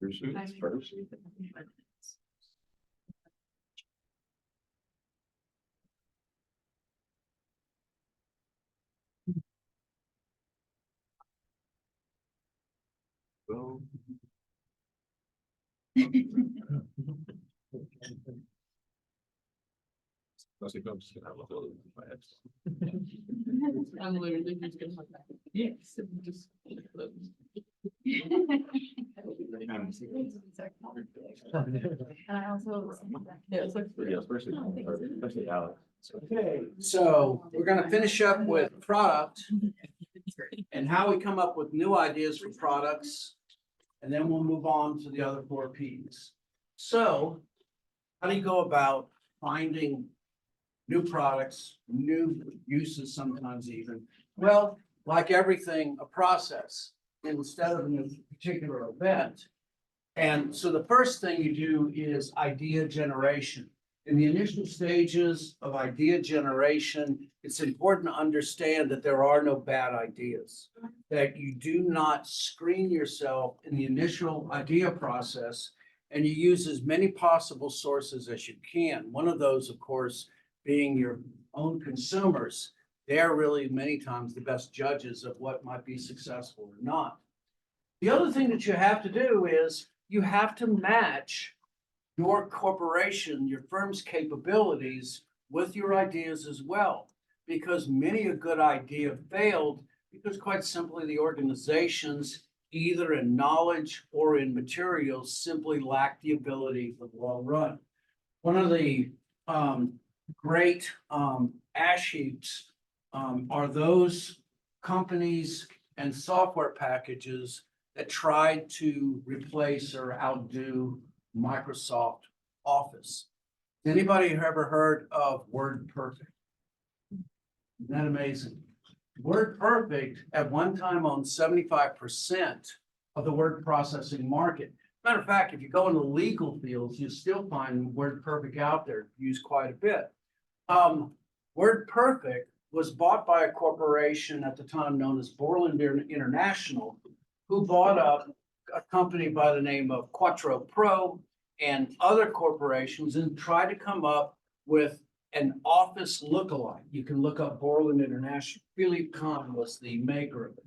Your suits first. Well. I think I'm just gonna have a whole my head. I'm literally just gonna have that. Yes, and just. And I also. Yeah, it's like. Yeah, especially Alex. Okay, so we're gonna finish up with product and how we come up with new ideas for products. And then we'll move on to the other 4 Ps. So how do you go about finding new products, new uses sometimes even? Well, like everything, a process instead of a particular event. And so the first thing you do is idea generation. In the initial stages of idea generation, it's important to understand that there are no bad ideas, that you do not screen yourself in the initial idea process, and you use as many possible sources as you can. One of those, of course, being your own consumers. They're really many times the best judges of what might be successful or not. The other thing that you have to do is you have to match your corporation, your firm's capabilities with your ideas as well. Because many a good idea failed because quite simply the organizations, either in knowledge or in materials, simply lack the ability to well run. One of the great ash heaps are those companies and software packages that tried to replace or outdo Microsoft Office. Anybody ever heard of WordPerfect? Isn't that amazing? WordPerfect at one time owned 75% of the word processing market. Matter of fact, if you go in the legal fields, you still find WordPerfect out there, used quite a bit. WordPerfect was bought by a corporation at the time known as Borland International, who bought up a company by the name of Quattro Pro and other corporations and tried to come up with an Office lookalike. You can look up Borland International. Philippe Kahn was the maker of it.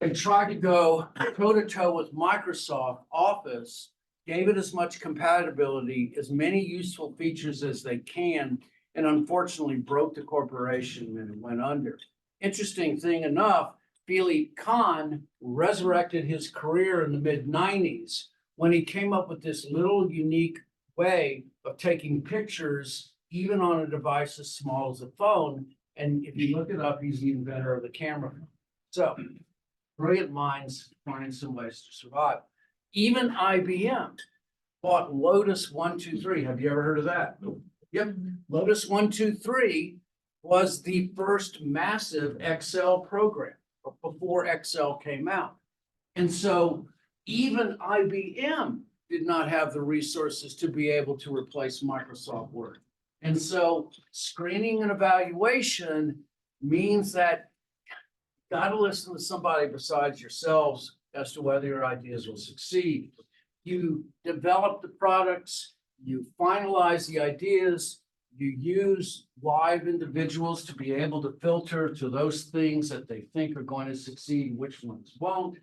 They tried to go toe to toe with Microsoft Office, gave it as much compatibility, as many useful features as they can, and unfortunately broke the corporation and it went under. Interesting thing enough, Philippe Kahn resurrected his career in the mid-90s when he came up with this little unique way of taking pictures, even on a device as small as a phone. And if you look it up, he's the inventor of the camera. So brilliant minds find some ways to survive. Even IBM bought Lotus 123. Have you ever heard of that? Yep. Lotus 123 was the first massive Excel program before Excel came out. And so even IBM did not have the resources to be able to replace Microsoft Word. And so screening and evaluation means that you got to listen to somebody besides yourselves as to whether your ideas will succeed. You develop the products, you finalize the ideas, you use live individuals to be able to filter to those things that they think are going to succeed, which ones won't.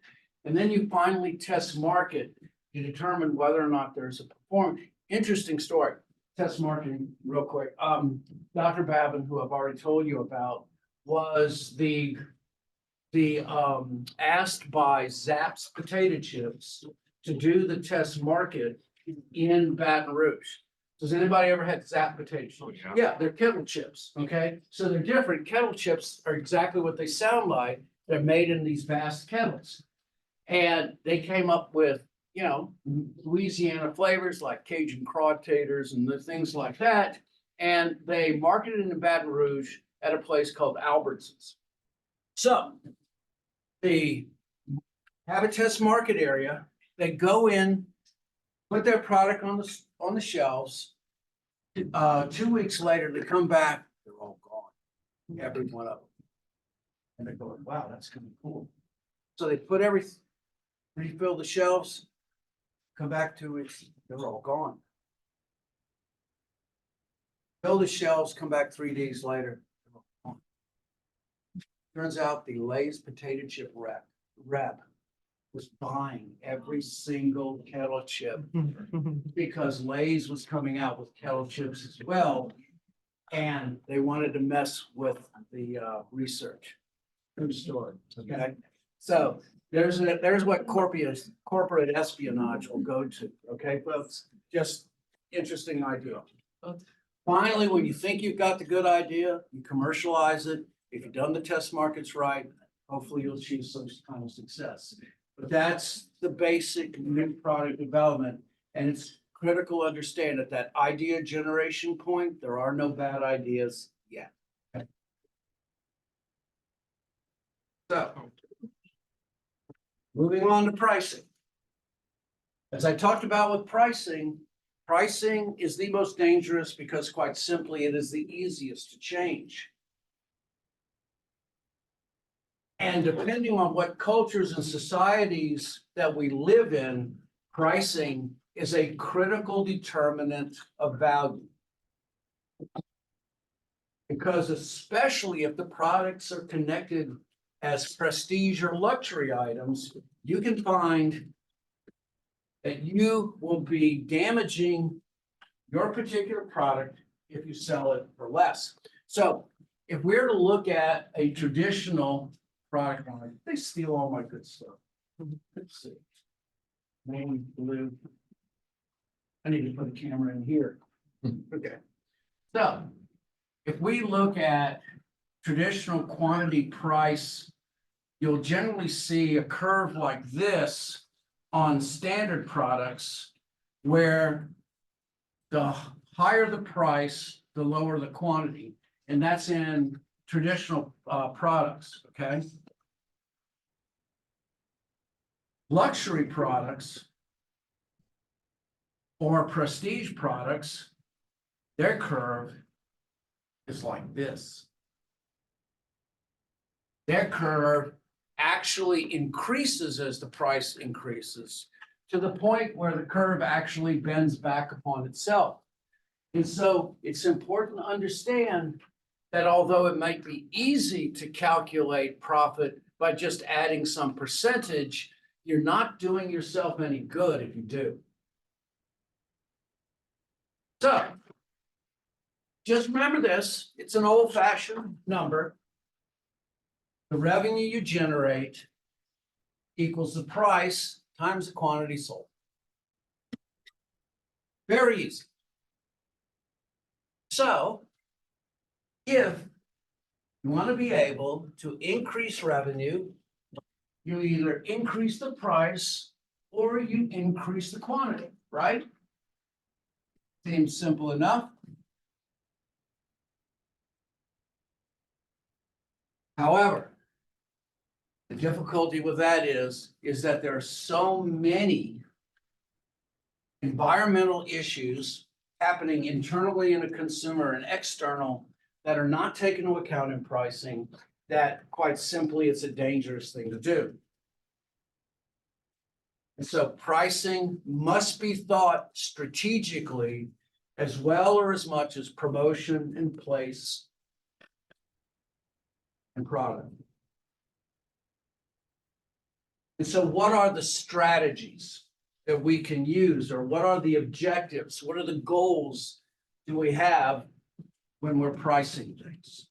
And then you finally test market to determine whether or not there's a performance. Interesting story. Test marketing real quick. Dr. Babin, who I've already told you about, was asked by Zapp's potato chips to do the test market in Baton Rouge. Does anybody ever had Zapp potato chips? Oh, yeah. Yeah, they're kettle chips, okay? So they're different. Kettle chips are exactly what they sound like. They're made in these vast kettles. And they came up with, you know, Louisiana flavors like Cajun crawd taters and the things like that. And they marketed it in Baton Rouge at a place called Albertsons. So they have a test market area. They go in, put their product on the shelves. 2 weeks later, they come back, they're all gone, every one of them. And they're going, wow, that's kind of cool. So they put everything, refill the shelves, come back 2 weeks, they're all gone. Fill the shelves, come back 3 days later, they're all gone. Turns out the Lay's potato chip rep was buying every single kettle chip because Lay's was coming out with kettle chips as well. And they wanted to mess with the research. True story. Okay. So there's what corporate espionage will go to. Okay, folks, just interesting idea. Finally, when you think you've got the good idea, you commercialize it. If you've done the test markets right, hopefully you'll achieve some kind of success. But that's the basic new product development. And it's critical to understand at that idea generation point, there are no bad ideas yet. Okay. So, moving on to pricing. As I talked about with pricing, pricing is the most dangerous because quite simply, it is the easiest to change. And depending on what cultures and societies that we live in, pricing is a critical determinant of value. Because especially if the products are connected as prestige or luxury items, you can find that you will be damaging your particular product if you sell it for less. So if we're to look at a traditional product line, they steal all my good stuff. Let's see. Name, blue. I need to put a camera in here. Okay. So if we look at traditional quantity price you'll generally see a curve like this on standard products where the higher the price, the lower the quantity, and that's in traditional products, okay? Luxury products or prestige products, their curve is like this. Their curve actually increases as the price increases to the point where the curve actually bends back upon itself. And so it's important to understand that although it might be easy to calculate profit by just adding some percentage, you're not doing yourself any good if you do. So just remember this, it's an old-fashioned number. The revenue you generate equals the price times the quantity sold. Very easy. So if you want to be able to increase revenue, you either increase the price or you increase the quantity, right? Seems simple enough. However, the difficulty with that is that there are so many environmental issues happening internally in a consumer and external that are not taken into account in pricing, that quite simply it's a dangerous thing to do. And so pricing must be thought strategically as well or as much as promotion and place and product. And so what are the strategies that we can use, or what are the objectives? What are the goals do we have when we're pricing things?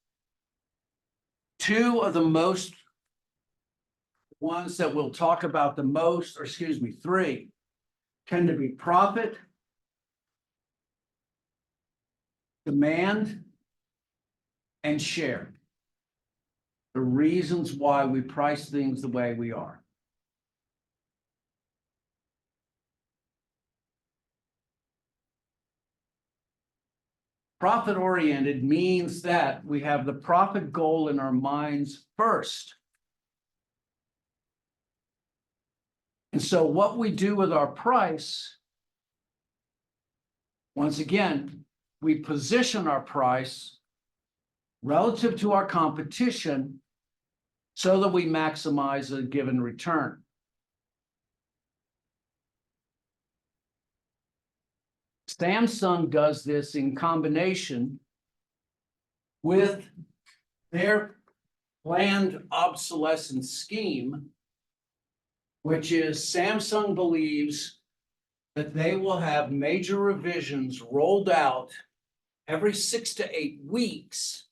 Two of the most ones that we'll talk about the most, or excuse me, three, tend to be profit, demand, and share. The reasons why we price things the way we are. Profit-oriented means that we have the profit goal in our minds first. And so what we do with our price, once again, we position our price relative to our competition so that we maximize a given return. Samsung does this in combination with their planned obsolescence scheme, which is Samsung believes that they will have major revisions rolled out every 6 to 8 weeks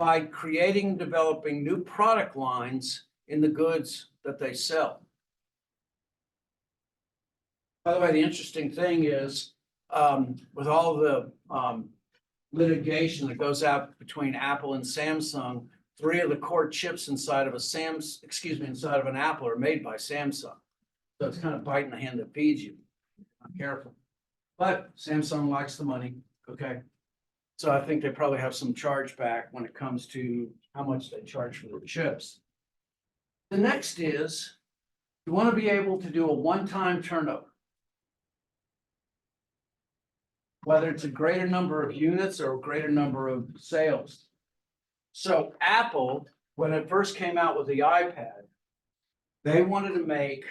by creating and developing new product lines in the goods that they sell. By the way, the interesting thing is, with all the litigation that goes out between Apple and Samsung, 3 of the core chips inside of inside of an Apple are made by Samsung. So it's kind of biting the hand that feeds you. I'm careful. But Samsung likes the money, okay? So I think they probably have some chargeback when it comes to how much they charge for their chips. The next is, you want to be able to do a one-time turnover. Whether it's a greater number of units or a greater number of sales. So Apple, when it first came out with the iPad, they wanted to make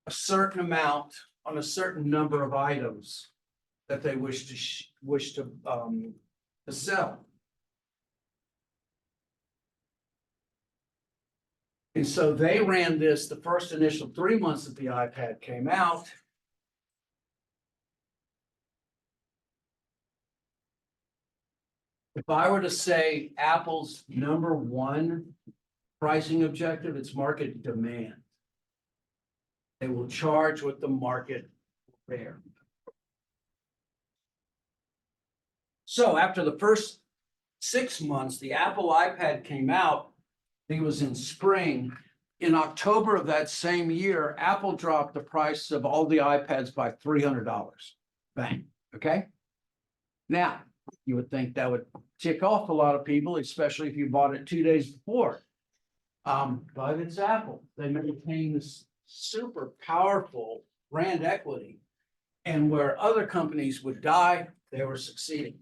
a certain amount on a certain number of items that they wish to sell. And so they ran this the first initial 3 months that the iPad came out. If I were to say Apple's #1 pricing objective, it's market demand. They will charge what the market will bear. So after the first 6 months, the Apple iPad came out, think it was in spring. In October of that same year, Apple dropped the price of all the iPads by $300. Bang, okay? Now, you would think that would tick off a lot of people, especially if you bought it 2 days before. But it's Apple. They maintain this super powerful brand equity. And where other companies would die, they were succeeding.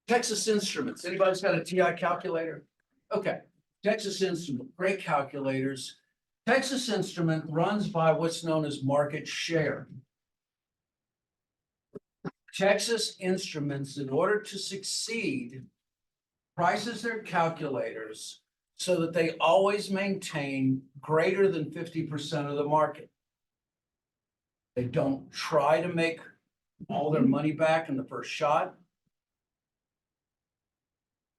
Texas Instruments, anybody's got a TI calculator? Okay, Texas Instrument, great calculators. Texas Instrument runs by what's known as market share. Texas Instruments, in order to succeed, prices their calculators so that they always maintain greater than 50% of the market. They don't try to make all their money back in the first shot.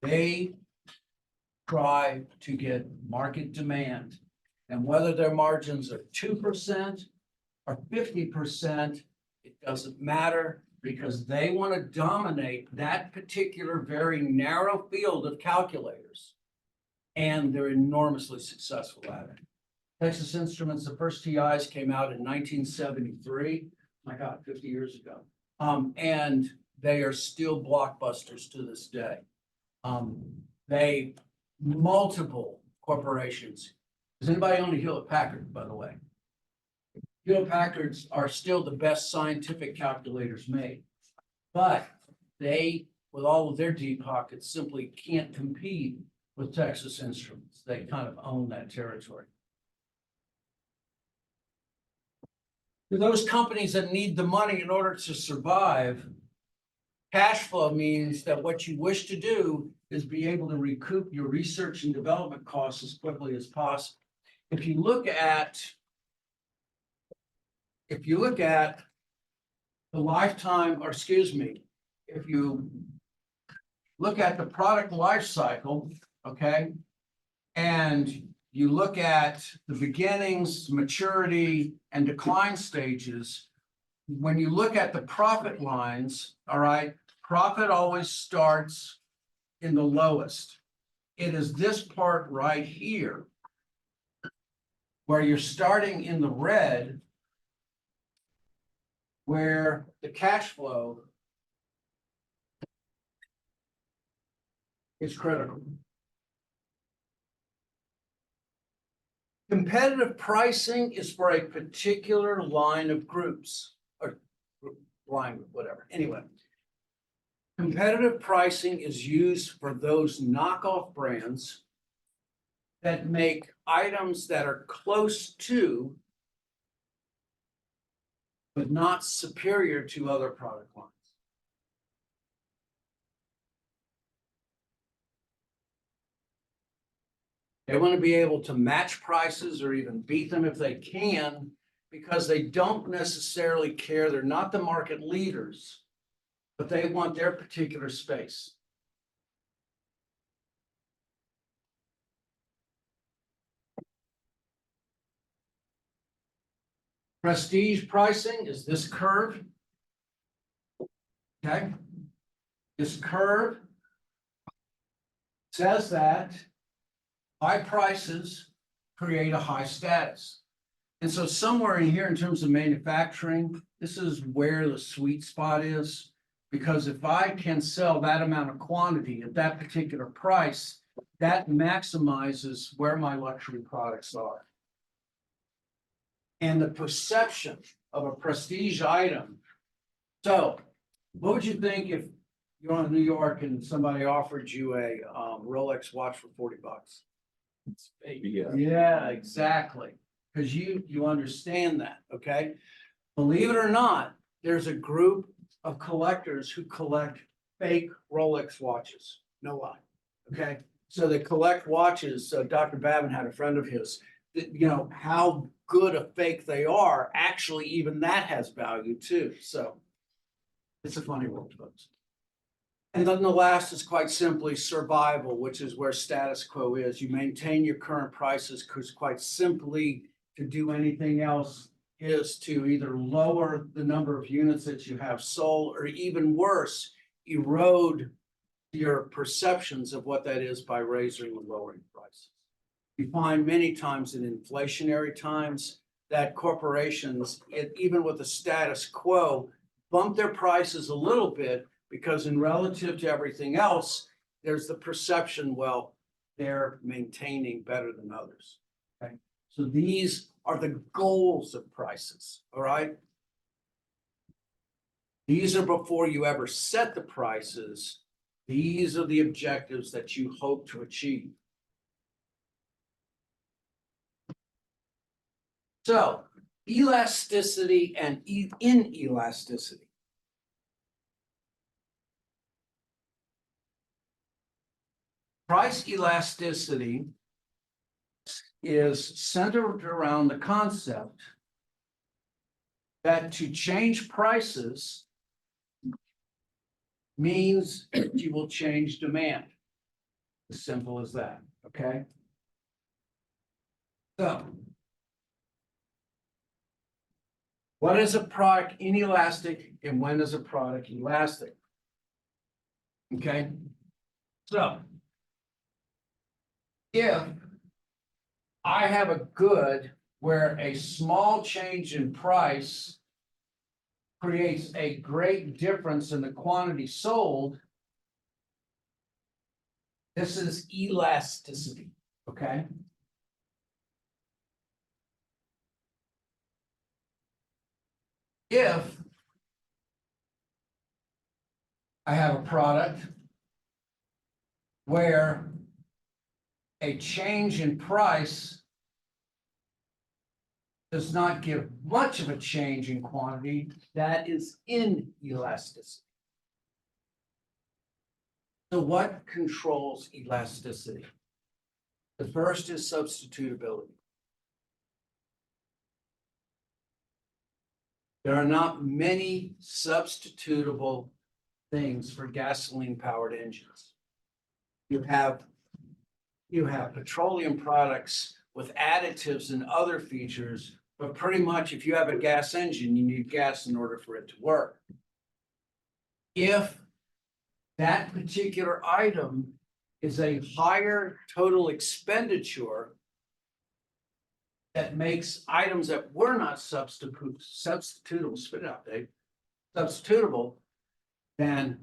They try to get market demand. And whether their margins are 2% or 50%, it doesn't matter because they want to dominate that particular very narrow field of calculators. And they're enormously successful at it. Texas Instruments, the first TIs came out in 1973. My God, 50 years ago. And they are still blockbusters to this day. They multiple corporations. Does anybody own a Hewlett Packard, by the way? Hewlett Packards are still the best scientific calculators made, but they, with all of their deep pockets, simply can't compete with Texas Instruments. They kind of own that territory. For those companies that need the money in order to survive, cash flow means that what you wish to do is be able to recoup your research and development costs as quickly as possible. If you look at the lifetime, or excuse me, if you look at the product life cycle, okay, and you look at the beginnings, maturity, and decline stages, when you look at the profit lines, all right, profit always starts in the lowest. It is this part right here where you're starting in the red, where the cash flow is critical. Competitive pricing is for a particular line of groups, or line, whatever. Anyway, competitive pricing is used for those knockoff brands that make items that are close to, but not superior to other product lines. They want to be able to match prices or even beat them if they can, because they don't necessarily care. They're not the market leaders, but they want their particular space. Prestige pricing is this curve. Okay. This curve says that high prices create a high status. And so somewhere in here in terms of manufacturing, this is where the sweet spot is. Because if I can sell that amount of quantity at that particular price, that maximizes where my luxury products are. And the perception of a prestige item. So what would you think if you're in New York and somebody offered you a Rolex watch for $40? Yeah. Yeah, exactly. Because you understand that, okay? Believe it or not, there's a group of collectors who collect fake Rolex watches. No lie. Okay. So they collect watches. So Dr. Babin had a friend of his that, you know, how good a fake they are. Actually, even that has value too. So it's a funny world, folks. And then the last is quite simply survival, which is where status quo is. You maintain your current prices because quite simply to do anything else is to either lower the number of units that you have sold or even worse, erode your perceptions of what that is by raising or lowering prices. You find many times in inflationary times that corporations, even with the status quo, bump their prices a little bit because in relative to everything else, there's the perception, well, they're maintaining better than others. Okay, so these are the goals of prices, all right? These are before you ever set the prices. These are the objectives that you hope to achieve. So elasticity and inelasticity. Price elasticity is centered around the concept that to change prices means you will change demand. As simple as that, okay? So, what is a product inelastic and when is a product elastic? Okay, so if I have a good where a small change in price creates a great difference in the quantity sold, this is elasticity, okay? If I have a product where a change in price does not give much of a change in quantity, that is inelasticity. So what controls elasticity? The first is substitutability. There are not many substitutable things for gasoline-powered engines. You have petroleum products with additives and other features, but pretty much if you have a gas engine, you need gas in order for it to work. If that particular item is a higher total expenditure that makes items that were not substitutable, spit it out, Dave, substitutable, then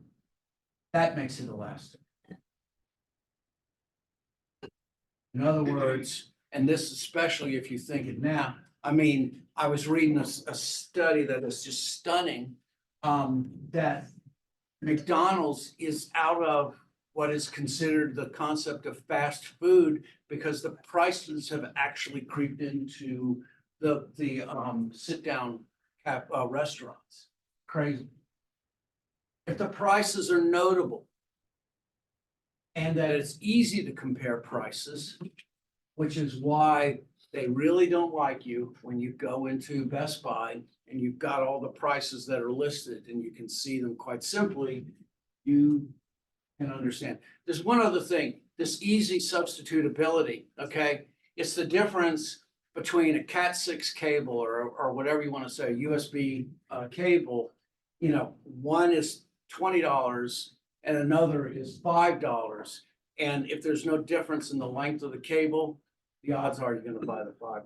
that makes it elastic. In other words, and this especially if you think it now, I mean, I was reading a study that is just stunning, that McDonald's is out of what is considered the concept of fast food because the prices have actually creeped into the sit-down restaurants. Crazy. If the prices are notable and that it's easy to compare prices, which is why they really don't like you when you go into Best Buy and you've got all the prices that are listed and you can see them quite simply, you can understand. There's one other thing, this easy substitutability, okay? It's the difference between a Cat6 cable or whatever you want to say, USB cable. You know, one is $20 and another is $5. And if there's no difference in the length of the cable, the odds are you're going to buy the $5.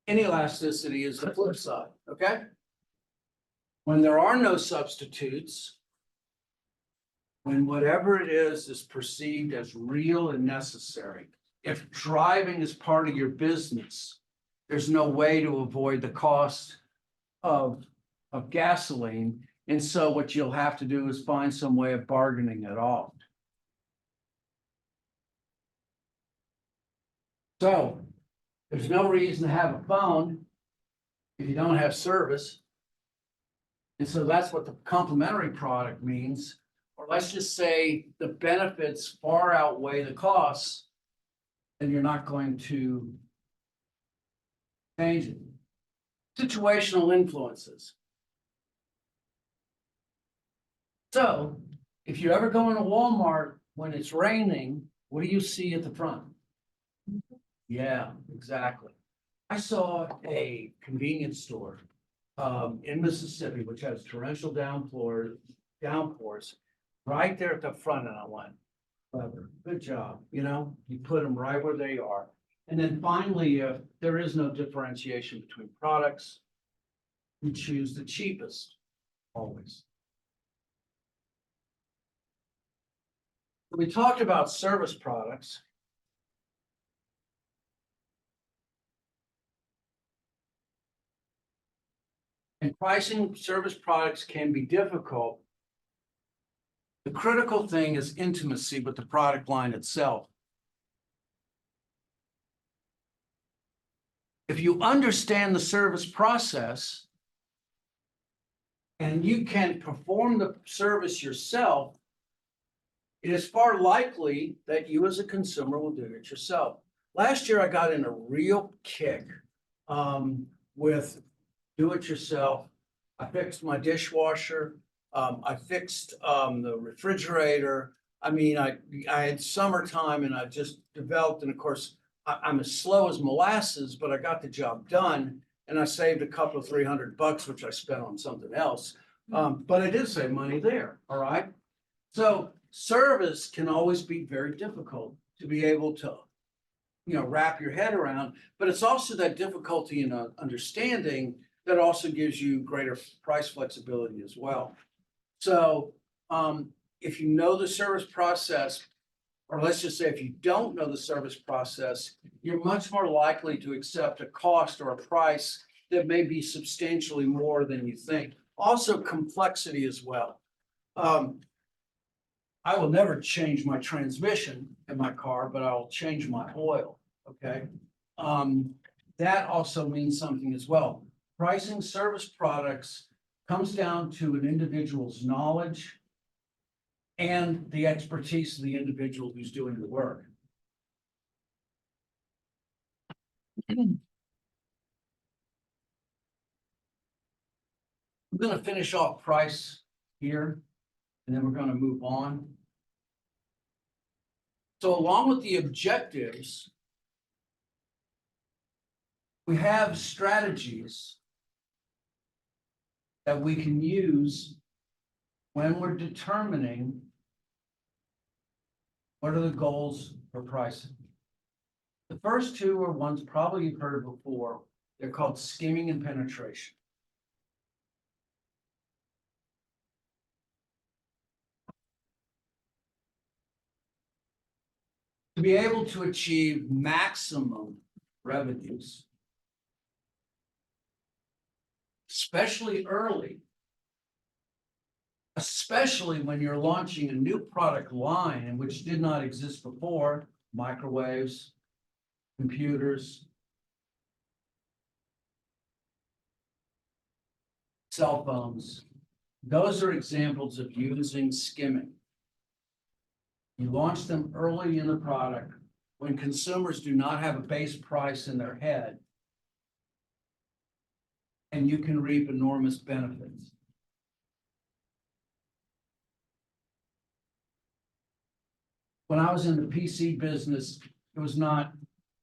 Inelasticity is the flip side, okay? When there are no substitutes, when whatever it is perceived as real and necessary, if driving is part of your business, there's no way to avoid the cost of gasoline. And so what you'll have to do is find some way of bargaining it off. So there's no reason to have a phone if you don't have service. And so that's what the complementary product means. Or let's just say the benefits far outweigh the costs, and you're not going to change it. Situational influences. So if you ever go into Walmart when it's raining, what do you see at the front? Yeah, exactly. I saw a convenience store in Mississippi, which has torrential downpours, right there at the front, and I went, clever, good job, you know, you put them right where they are. And then finally, if there is no differentiation between products, you choose the cheapest, always. We talked about service products. And pricing service products can be difficult. The critical thing is intimacy with the product line itself. If you understand the service process and you can perform the service yourself, it is far likely that you as a consumer will do it yourself. Last year, I got in a real kick with do-it-yourself. I fixed my dishwasher. I fixed the refrigerator. I mean, I had summertime and I just developed, and of course, I'm as slow as molasses, but I got the job done, and I saved a couple of $300, which I spent on something else. But I did save money there. All right. So service can always be very difficult to be able to, you know, wrap your head around, but it's also that difficulty in understanding that also gives you greater price flexibility as well. So if you know the service process, or let's just say if you don't know the service process, you're much more likely to accept a cost or a price that may be substantially more than you think. Also, complexity as well. I will never change my transmission in my car, but I'll change my oil, okay? That also means something as well. Pricing service products comes down to an individual's knowledge and the expertise of the individual who's doing the work. I'm going to finish off price here, and then we're going to move on. So along with the objectives, we have strategies that we can use when we're determining what are the goals for pricing. The first two are ones probably you've heard before. They're called skimming and penetration. To be able to achieve maximum revenues, especially early, especially when you're launching a new product line in which did not exist before, microwaves, computers, cell phones. Those are examples of using skimming. You launch them early in the product when consumers do not have a base price in their head, and you can reap enormous benefits. When I was in the PC business, it was not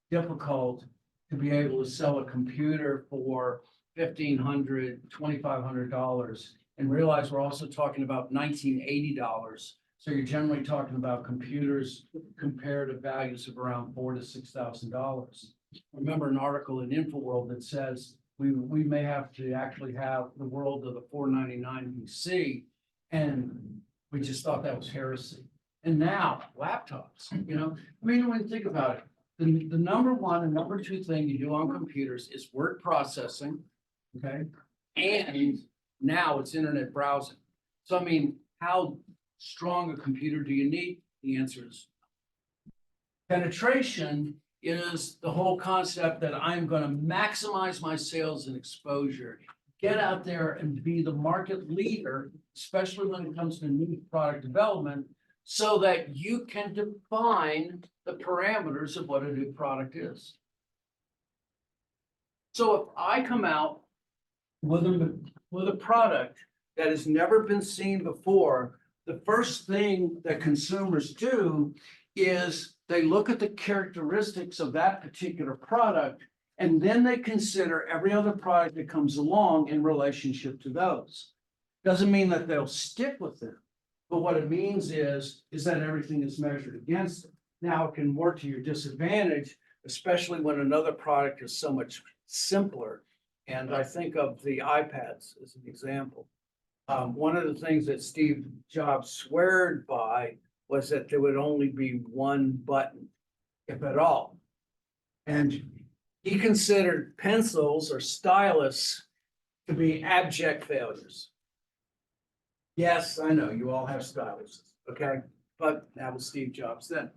difficult to be able to sell a computer for $1,500, $2,500, and realize we're also talking about $1,980. So you're generally talking about computers comparative values of around $4,000 to $6,000. Remember an article in InfoWorld that says we may have to actually have the world of the $499 PC, and we just thought that was heresy. And now laptops, you know, I mean, when you think about it, the number one and number two thing you do on computers is word processing, okay? And now it's internet browsing. So I mean, how strong a computer do you need? The answer is penetration is the whole concept that I'm going to maximize my sales and exposure, get out there and be the market leader, especially when it comes to new product development, so that you can define the parameters of what a new product is. So if I come out with a product that has never been seen before, the first thing that consumers do is they look at the characteristics of that particular product, and then they consider every other product that comes along in relationship to those. Doesn't mean that they'll stick with them, But what it means is that everything is measured against it. Now, it can work to your disadvantage, especially when another product is so much simpler. And I think of the iPads as an example. One of the things that Steve Jobs sweared by was that there would only be one button, if at all. And he considered pencils or stylus to be abject failures. Yes, I know, you all have styluses, okay? But that was Steve Jobs then.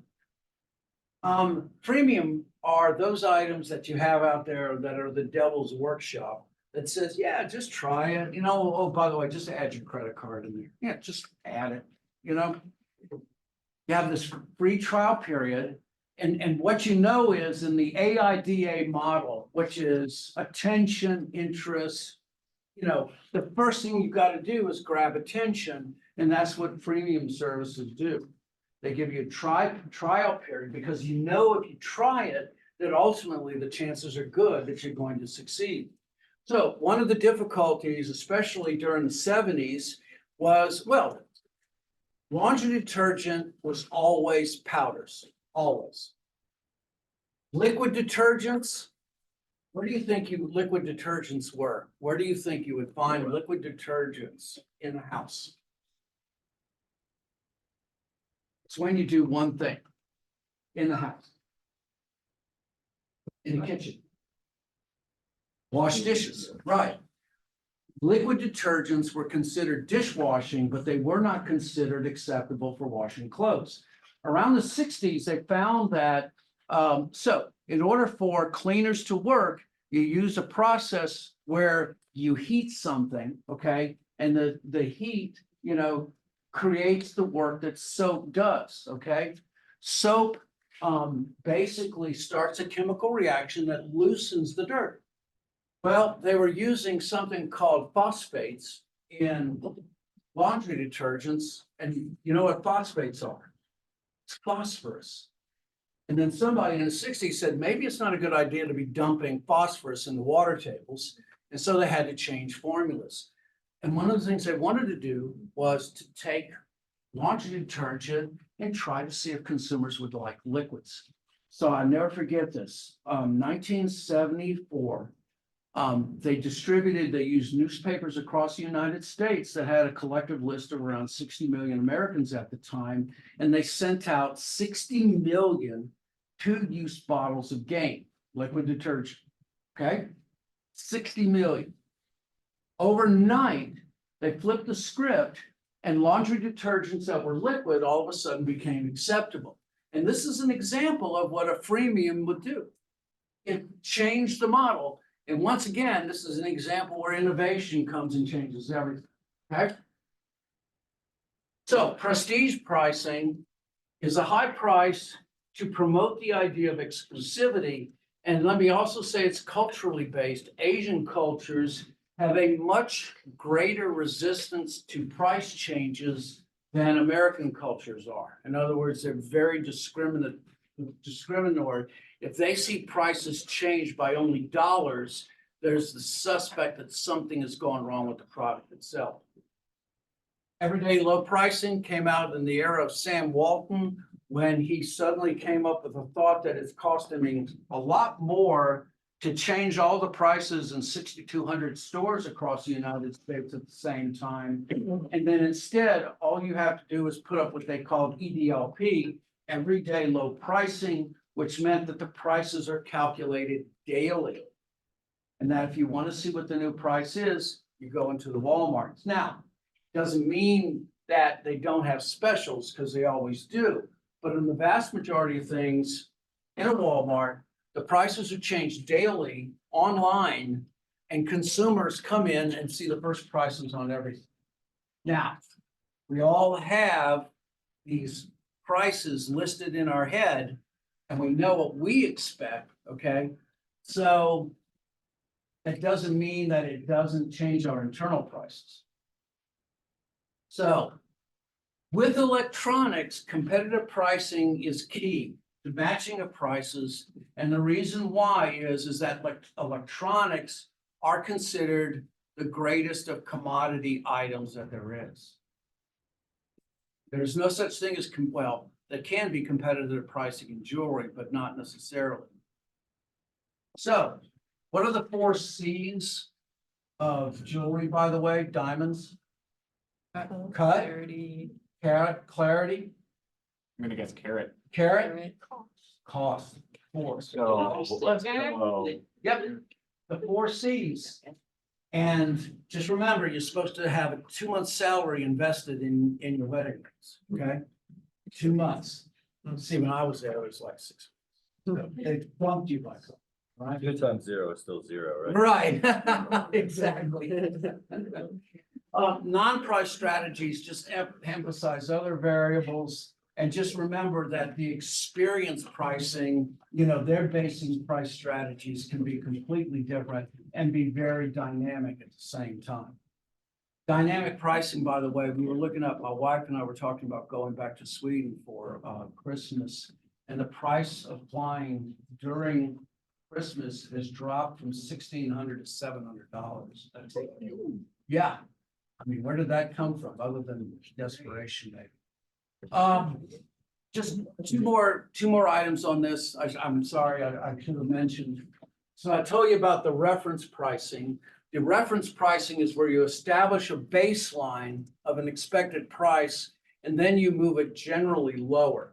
Premium are those items that you have out there that are the devil's workshop that says, yeah, just try it, you know, oh, by the way, just add your credit card in there. Yeah, just add it, you know? You have this free trial period, and what you know is in the AIDA model, which is attention, interest, you know, the first thing you've got to do is grab attention, and that's what freemium services do. They give you a trial period because you know if you try it, that ultimately the chances are good that you're going to succeed. So one of the difficulties, especially during the 70s, was, well, laundry detergent was always powders, always. Liquid detergents, where do you think liquid detergents were? Where do you think you would find liquid detergents in a house? It's when you do one thing in the house. In the kitchen. Wash dishes, right. Liquid detergents were considered dishwashing, but they were not considered acceptable for washing clothes. Around the 60s, they found that, so in order for cleaners to work, you use a process where you heat something, okay? And the heat, you know, creates the work that soap does, okay? Soap basically starts a chemical reaction that loosens the dirt. Well, they were using something called phosphates in laundry detergents, and you know what phosphates are? It's phosphorus. And then somebody in the 60s said, maybe it's not a good idea to be dumping phosphorus in the water tables. And so they had to change formulas. And one of the things they wanted to do was to take laundry detergent and try to see if consumers would like liquids. So I never forget this. 1974, they used newspapers across the United States that had a collective list of around 60 million Americans at the time, and they sent out 60 million two-use bottles of Gain liquid detergent. Okay, 60 million. Overnight, they flipped the script, and laundry detergents that were liquid all of a sudden became acceptable. And this is an example of what a freemium would do. It changed the model. And once again, this is an example where innovation comes and changes everything, okay? So prestige pricing is a high price to promote the idea of exclusivity. And let me also say it's culturally based. Asian cultures have a much greater resistance to price changes than American cultures are. In other words, they're very discriminatory. If they see prices change by only dollars, there's the suspect that something has gone wrong with the product itself. Everyday low pricing came out in the era of Sam Walton, when he suddenly came up with a thought that it's costing a lot more to change all the prices in 6,200 stores across the United States at the same time. And then instead, all you have to do is put up what they called EDLP, everyday low pricing, which meant that the prices are calculated daily. And that if you want to see what the new price is, you go into the Walmarts. Now, doesn't mean that they don't have specials, because they always do. But in the vast majority of things in a Walmart, the prices are changed daily online, and consumers come in and see the first prices on everything. Now, we all have these prices listed in our head, and we know what we expect, okay? So it doesn't mean that it doesn't change our internal prices. So with electronics, competitive pricing is key to matching of prices. And the reason why is that electronics are considered the greatest of commodity items that there is. There's no such thing as, well, there can be competitive pricing in jewelry, but not necessarily. So what are the 4 C's of jewelry, by the way? Diamonds, Cut. Clarity. clarity, I'm gonna guess carrot. carat, cost, force. Let's go. Yep, the 4 Cs. And just remember, you're supposed to have a 2-month salary invested in your wedding rings, okay? 2 months. See, when I was there, it was like 6. So they bumped you by something, right? 2 times 0 is still 0, right? Right, exactly. Non-price strategies just emphasize other variables. And just remember that the experience pricing, their basing price strategies can be completely different and be very dynamic at the same time. Dynamic pricing, by the way, we were looking up, my wife and I were talking about going back to Sweden for Christmas. And the price of flying during Christmas has dropped from $1,600 to $700. Yeah. I mean, where did that come from, other than desperation, maybe? Just two more items on this. I'm sorry, I should have mentioned. So I told you about the reference pricing. The reference pricing is where you establish a baseline of an expected price, and then you move it generally lower.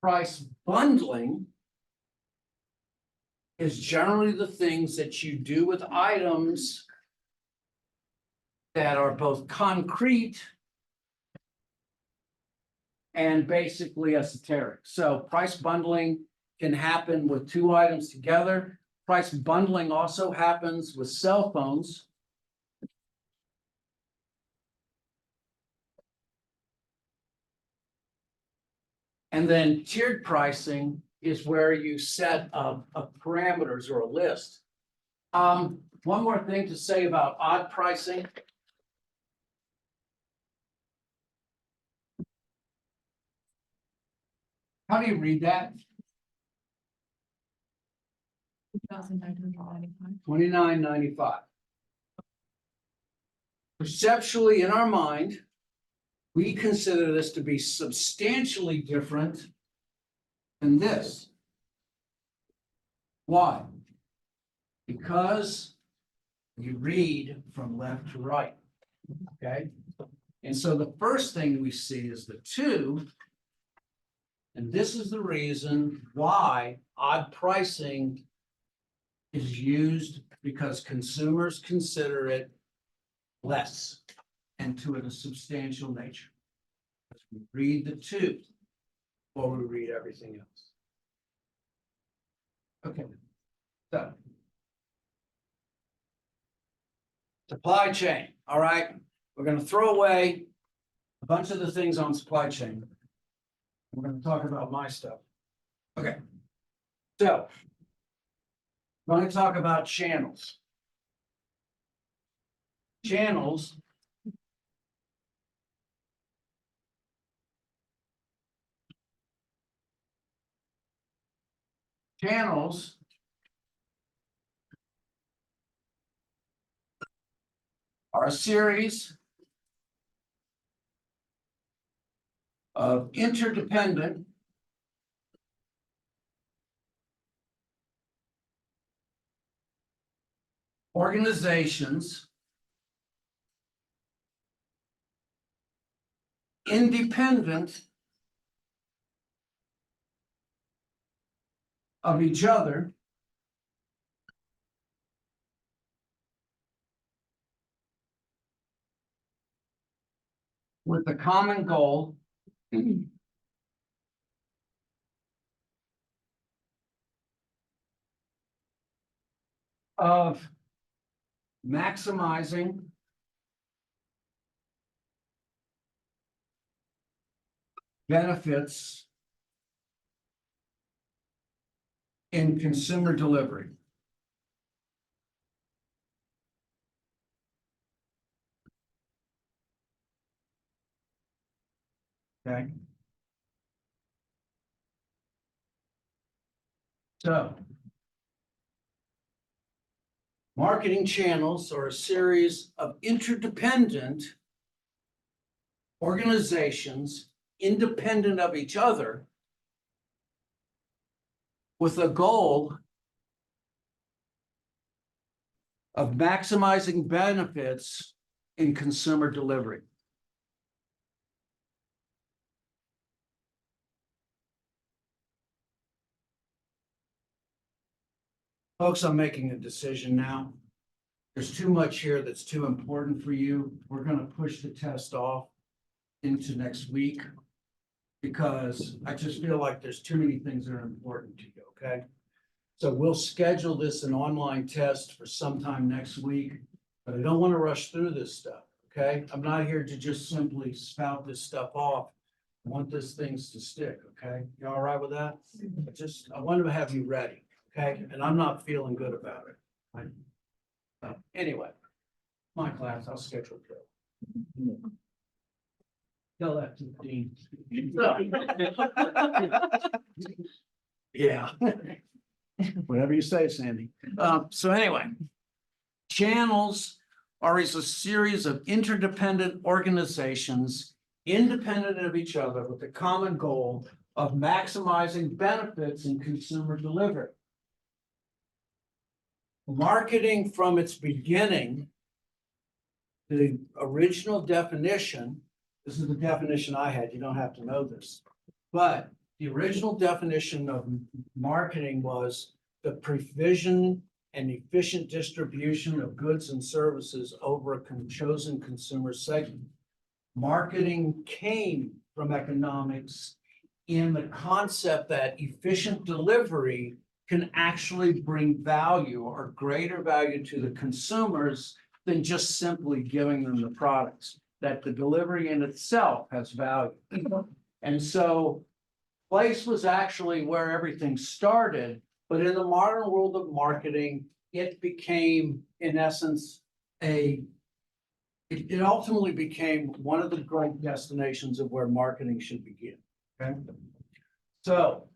Price bundling is generally the things that you do with items that are both concrete and basically esoteric. So price bundling can happen with 2 items together. Price bundling also happens with cell phones. And then tiered pricing is where you set parameters or a list. One more thing to say about odd pricing. How do you read that? 2,995. $29.95. Perceptually, in our mind, we consider this to be substantially different than this. Why? Because you read from left to right, okay? And so the first thing we see is the 2, and this is the reason why odd pricing is used, because consumers consider it less and to a substantial nature. We read the 2 or we read everything else. Okay, so supply chain. All right, we're going to throw away a bunch of the things on supply chain. We're going to talk about my stuff. Okay, so I'm going to talk about channels. Channels are a series of interdependent organizations independent of each other with the common goal of maximizing benefits in consumer delivery. Okay. So. Marketing channels are a series of interdependent organizations, independent of each other, with a goal of maximizing benefits in consumer delivery. Folks, I'm making a decision now. There's too much here that's too important for you. We're going to push the test off into next week because I just feel like there's too many things that are important to you, okay? So we'll schedule this an online test for sometime next week, but I don't want to rush through this stuff, okay? I'm not here to just simply spout this stuff off. I want these things to stick, okay? You all right with that? I want to have you ready, okay? And I'm not feeling good about it. Anyway, my class, I'll schedule it. Tell that to the dean. Yeah. Whatever you say, Sandy. So anyway, channels are a series of interdependent organizations, independent of each other, with the common goal of maximizing benefits in consumer delivery. Marketing from its beginning, the original definition, this is the definition I had, you don't have to know this, but the original definition of marketing was the provision and efficient distribution of goods and services over a chosen consumer segment. Marketing came from economics in the concept that efficient delivery can actually bring value or greater value to the consumers than just simply giving them the products, that the delivery in itself has value. And so place was actually where everything started, but in the modern world of marketing, it became, in essence, it ultimately became one of the great destinations of where marketing should begin, okay? So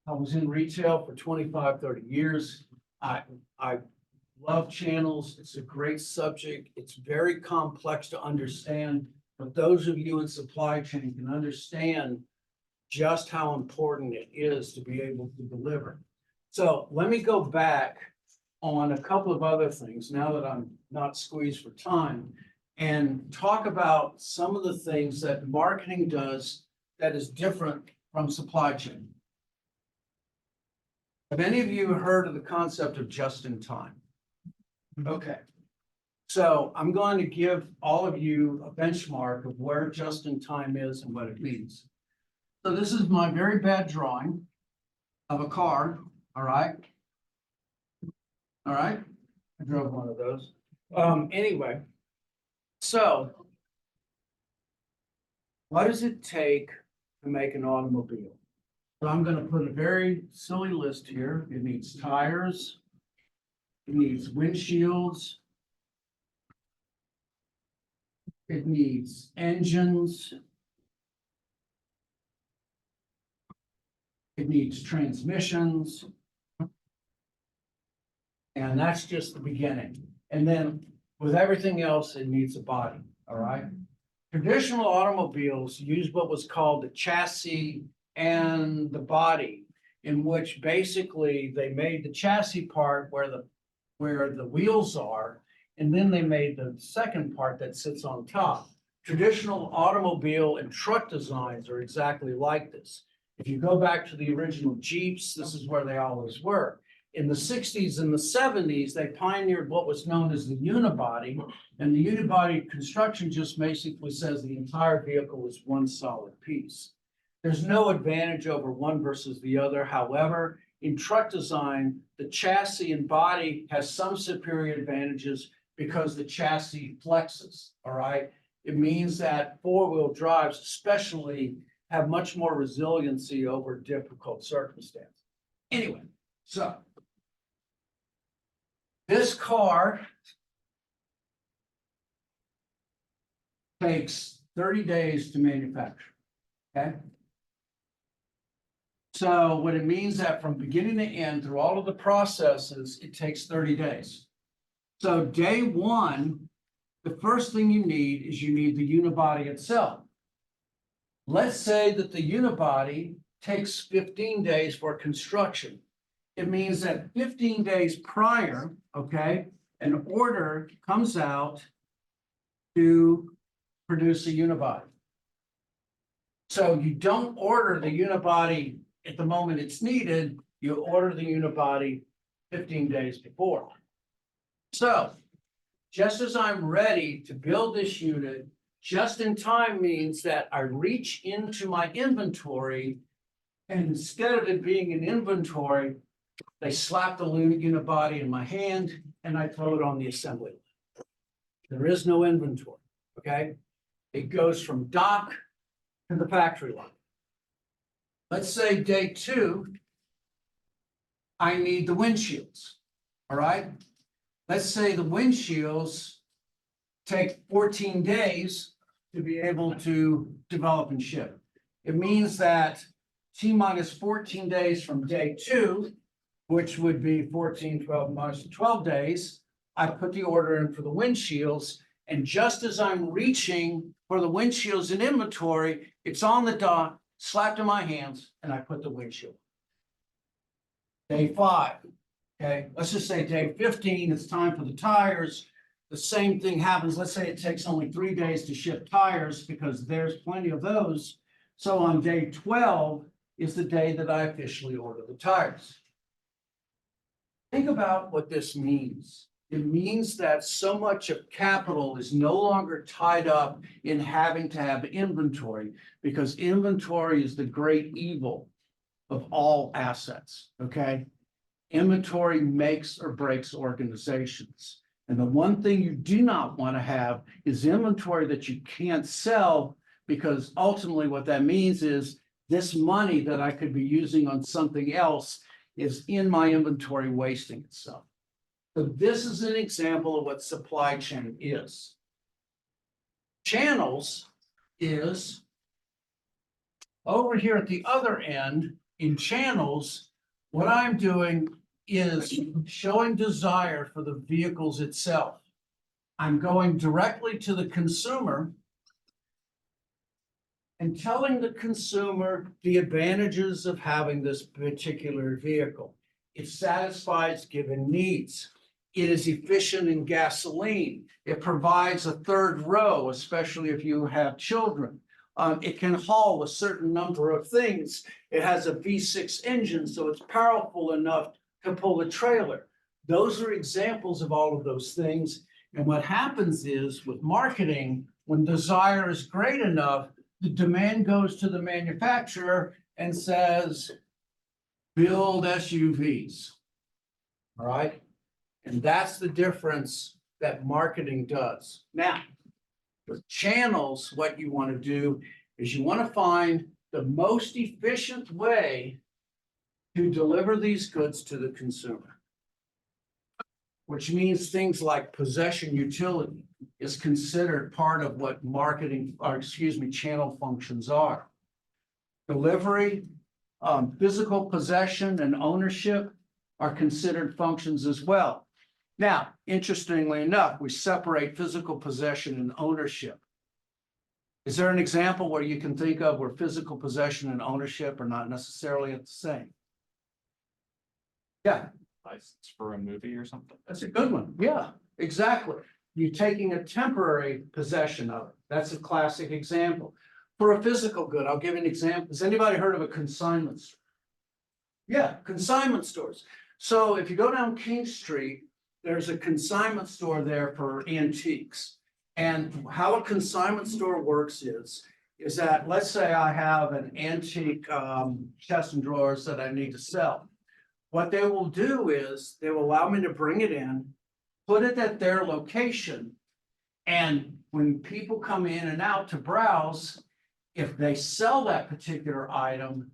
I was in retail for 25, 30 years. I love channels. It's a great subject. It's very complex to understand, but those of you in supply chain can understand just how important it is to be able to deliver. So let me go back on a couple of other things now that I'm not squeezed for time and talk about some of the things that marketing does that is different from supply chain. Have any of you heard of the concept of just in time? Okay. So I'm going to give all of you a benchmark of where just in time is and what it means. So this is my very bad drawing of a car, all right? All right, I drove one of those. Anyway, so what does it take to make an automobile? So I'm going to put a very silly list here. It needs tires. It needs windshields. It needs engines. It needs transmissions. And that's just the beginning. And then with everything else, it needs a body, all right? Traditional automobiles use what was called the chassis and the body, in which basically they made the chassis part where the wheels are, and then they made the second part that sits on top. Traditional automobile and truck designs are exactly like this. If you go back to the original Jeeps, this is where they always were. In the 60s and the 70s, they pioneered what was known as the unibody, and the unibody construction just basically says the entire vehicle is one solid piece. There's no advantage over one versus the other. However, in truck design, the chassis and body has some superior advantages because the chassis flexes, all right? It means that four-wheel drives especially have much more resiliency over difficult circumstances. Anyway, so this car takes 30 days to manufacture, okay? So what it means that from beginning to end, through all of the processes, it takes 30 days. So day one, the first thing you need is you need the unibody itself. Let's say that the unibody takes 15 days for construction. It means that 15 days prior, okay, an order comes out to produce a unibody. So you don't order the unibody at the moment it's needed, you order the unibody 15 days before. So just as I'm ready to build this unit, just in time means that I reach into my inventory, and instead of it being an inventory, they slap the unibody in my hand and I throw it on the assembly line. There is no inventory, okay? It goes from dock to the factory line. Let's say day two, I need the windshields, all right? Let's say the windshields take 14 days to be able to develop and ship. It means that T minus 14 days from day two, which would be 14, 12 minus 12 days, I put the order in for the windshields. And just as I'm reaching for the windshields in inventory, it's on the dock, slapped in my hands, and I put the windshield. Day 5, okay, let's just say day 15, it's time for the tires. The same thing happens. Let's say it takes only 3 days to ship tires because there's plenty of those. So on day 12 is the day that I officially order the tires. Think about what this means. It means that so much of capital is no longer tied up in having to have inventory, because inventory is the great evil of all assets, okay? Inventory makes or breaks organizations. And the one thing you do not want to have is inventory that you can't sell, because ultimately what that means is this money that I could be using on something else is in my inventory wasting itself. So this is an example of what supply chain is. Channels is over here at the other end. In channels, what I'm doing is showing desire for the vehicles itself. I'm going directly to the consumer and telling the consumer the advantages of having this particular vehicle. It satisfies given needs. It is efficient in gasoline. It provides a third row, especially if you have children. It can haul a certain number of things. It has a V6 engine, so it's powerful enough to pull a trailer. Those are examples of all of those things. And what happens is with marketing, when desire is great enough, the demand goes to the manufacturer and says, build SUVs. All right. And that's the difference that marketing does. Now, with channels, what you want to do is you want to find the most efficient way to deliver these goods to the consumer, which means things like possession utility is considered part of what marketing, or excuse me, channel functions are. Delivery, physical possession and ownership are considered functions as well. Now, interestingly enough, we separate physical possession and ownership. Is there an example where you can think of where physical possession and ownership are not necessarily the same? Yeah, License for a movie or something. that's a good one. Yeah, exactly. You're taking a temporary possession of it. That's a classic example. For a physical good, I'll give you an example. Has anybody heard of a consignment store? Yeah, consignment stores. So if you go down King Street, there's a consignment store there for antiques. And how a consignment store works is that, let's say I have an antique chest and drawers that I need to sell. What they will do is they will allow me to bring it in, put it at their location. And when people come in and out to browse, if they sell that particular item,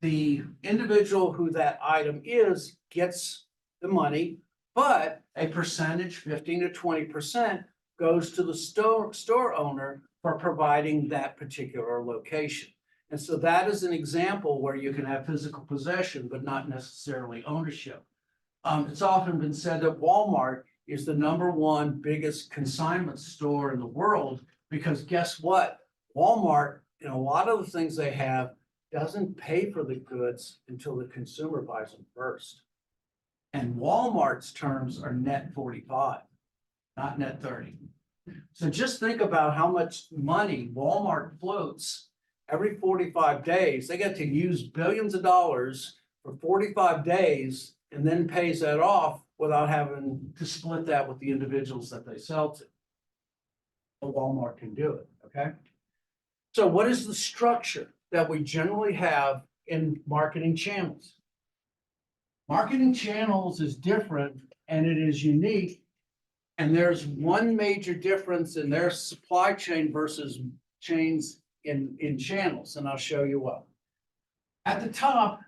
the individual who that item is gets the money, but a percentage, 15 to 20%, goes to the store owner for providing that particular location. And so that is an example where you can have physical possession, but not necessarily ownership. It's often been said that Walmart is the #1 biggest consignment store in the world, because guess what? Walmart, in a lot of the things they have, doesn't pay for the goods until the consumer buys them first. And Walmart's terms are net 45, not net 30. So just think about how much money Walmart floats every 45 days. They get to use billions of dollars for 45 days and then pays that off without having to split that with the individuals that they sell to. But Walmart can do it, okay? So what is the structure that we generally have in marketing channels? Marketing channels is different and it is unique. And there's one major difference in their supply chain versus chains in channels, and I'll show you what. At the top,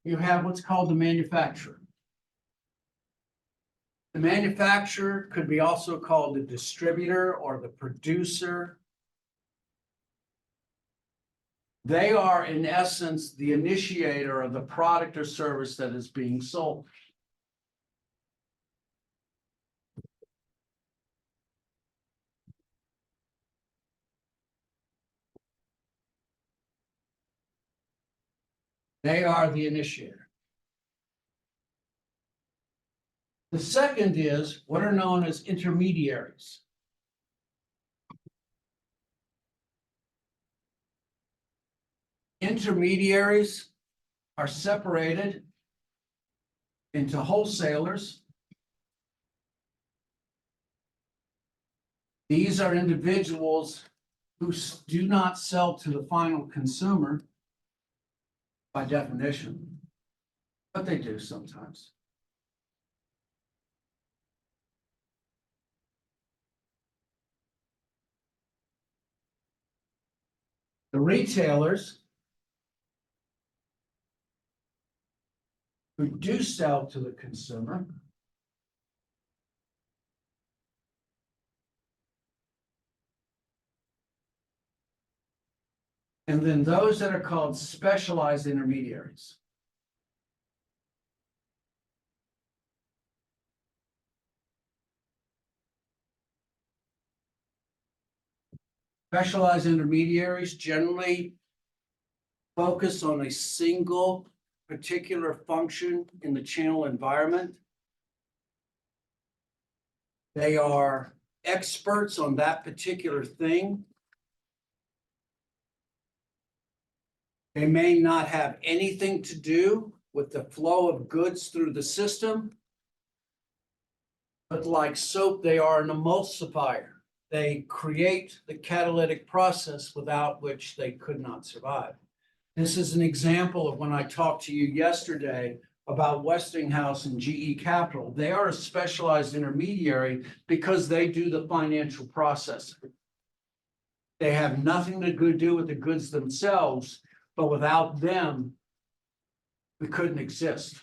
you have what's called the manufacturer. The manufacturer could be also called the distributor or the producer. They are, in essence, the initiator of the product or service that is being sold. They are the initiator. The second is what are known as intermediaries. Intermediaries are separated into wholesalers. These are individuals who do not sell to the final consumer by definition, but they do sometimes. The retailers who do sell to the consumer and then those that are called specialized intermediaries. Specialized intermediaries generally focus on a single particular function in the channel environment. They are experts on that particular thing. They may not have anything to do with the flow of goods through the system, but like soap, they are an emulsifier. They create the catalytic process without which they could not survive. This is an example of when I talked to you yesterday about Westinghouse and GE Capital. They are a specialized intermediary because they do the financial processing. They have nothing to do with the goods themselves, but without them, we couldn't exist.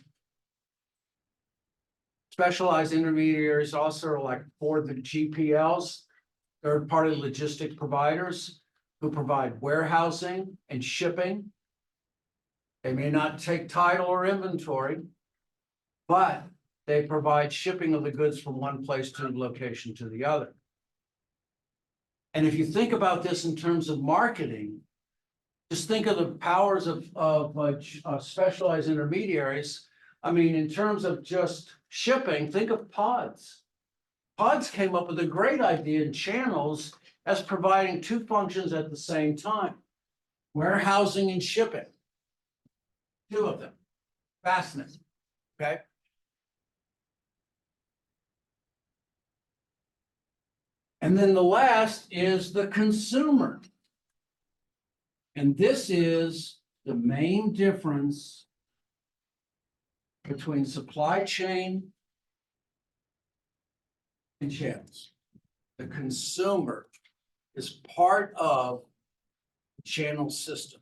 Specialized intermediaries also are like for the GPLs, third-party logistic providers who provide warehousing and shipping. They may not take title or inventory, but they provide shipping of the goods from one place to the location to the other. And if you think about this in terms of marketing, just think of the powers of specialized intermediaries. I mean, in terms of just shipping, think of pods. Pods came up with a great idea in channels as providing two functions at the same time: warehousing and shipping. Two of them. Fascinating. Okay. And then the last is the consumer. And this is the main difference between supply chain and channels. The consumer is part of the channel system.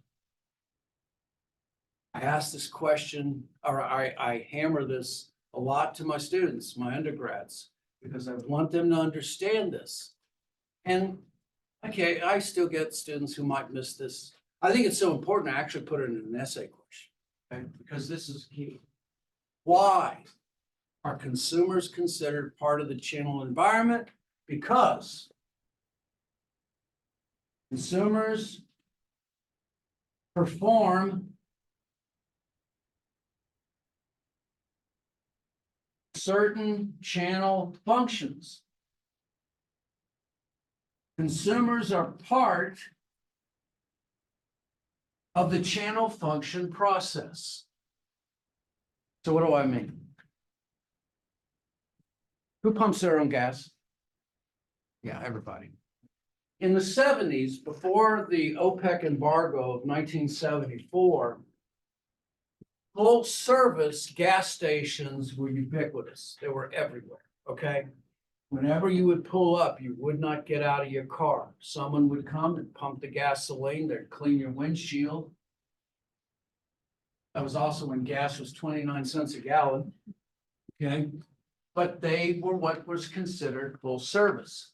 I ask this question, or I hammer this a lot to my students, my undergrads, because I want them to understand this. And okay, I still get students who might miss this. I think it's so important to actually put it in an essay question, okay? Because this is key. Why are consumers considered part of the channel environment? Because consumers perform certain channel functions. Consumers are part of the channel function process. So what do I mean? Who pumps their own gas? Yeah, everybody. In the 70s, before the OPEC embargo of 1974, full service gas stations were ubiquitous. They were everywhere, okay? Whenever you would pull up, you would not get out of your car. Someone would come and pump the gasoline, they'd clean your windshield. That was also when gas was 29 cents a gallon, okay? But they were what was considered full service.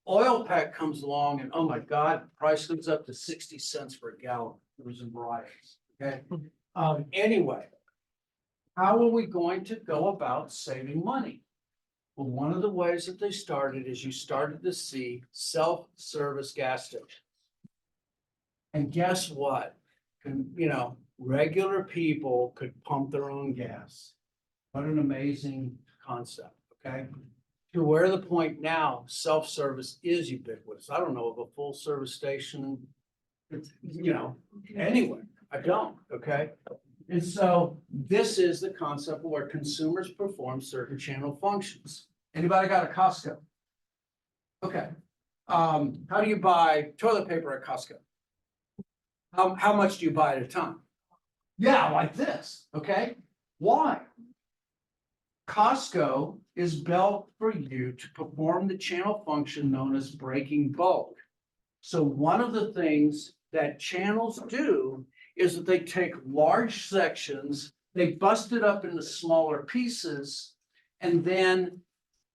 Oil pack comes along and oh my God, price goes up to 60 cents for a gallon. There was some riots, okay? Anyway, how are we going to go about saving money? Well, one of the ways that they started is you started to see self-service gas stations. And guess what? Regular people could pump their own gas. What an amazing concept, okay? To where the point now, self-service is ubiquitous. I don't know of a full service station, anywhere. I don't, okay? And so this is the concept where consumers perform certain channel functions. Anybody got a Costco? Okay. How do you buy toilet paper at Costco? How much do you buy at a time? Yeah, like this, okay? Why? Costco is built for you to perform the channel function known as breaking bulk. So one of the things that channels do is that they take large sections, they bust it up into smaller pieces, and then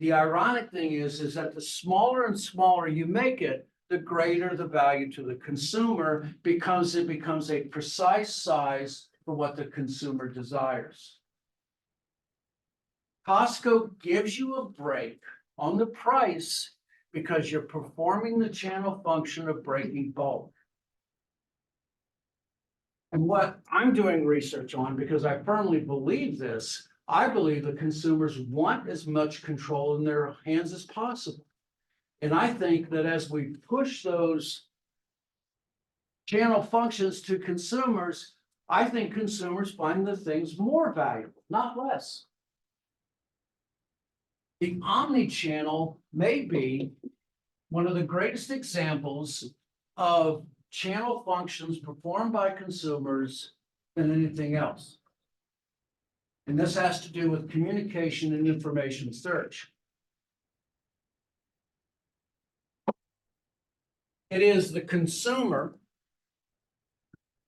the ironic thing is that the smaller and smaller you make it, the greater the value to the consumer because it becomes a precise size for what the consumer desires. Costco gives you a break on the price because you're performing the channel function of breaking bulk. And what I'm doing research on, because I firmly believe this, I believe the consumers want as much control in their hands as possible. And I think that as we push those channel functions to consumers, I think consumers find the things more valuable, not less. The omni-channel may be one of the greatest examples of channel functions performed by consumers than anything else. And this has to do with communication and information search. It is the consumer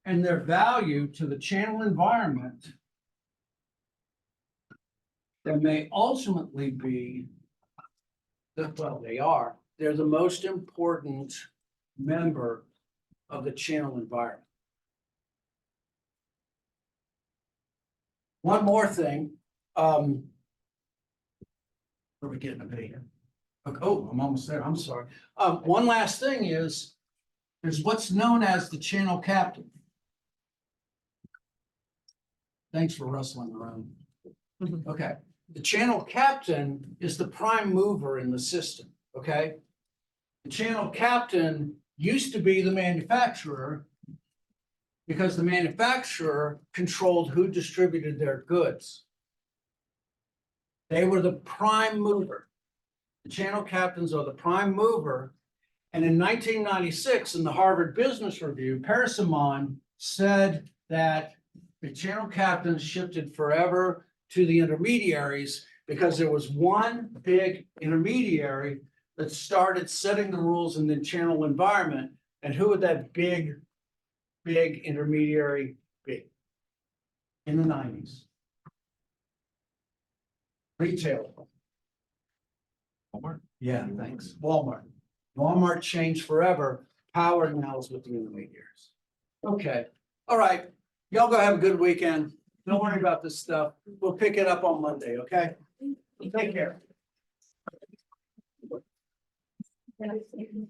and their value to the channel environment that may ultimately be they're the most important member of the channel environment. One more thing, where are we getting a video? Okay, oh, I'm almost there, I'm sorry. One last thing is what's known as the channel captain. Thanks for rustling around. Okay, the channel captain is the prime mover in the system, okay? The channel captain used to be the manufacturer because the manufacturer controlled who distributed their goods. They were the prime mover. The channel captains are the prime mover. And in 1996, in the Harvard Business Review, Parasimon said that the channel captains shifted forever to the intermediaries because there was one big intermediary that started setting the rules in the channel environment. And who would that big intermediary be? In the 90s. Retail. Walmart. Yeah, thanks. Walmart. Walmart changed forever. Power now is with the intermediaries. Okay, all right. Y'all go have a good weekend. Don't worry about this stuff. We'll pick it up on Monday, okay? Take care. Thank you.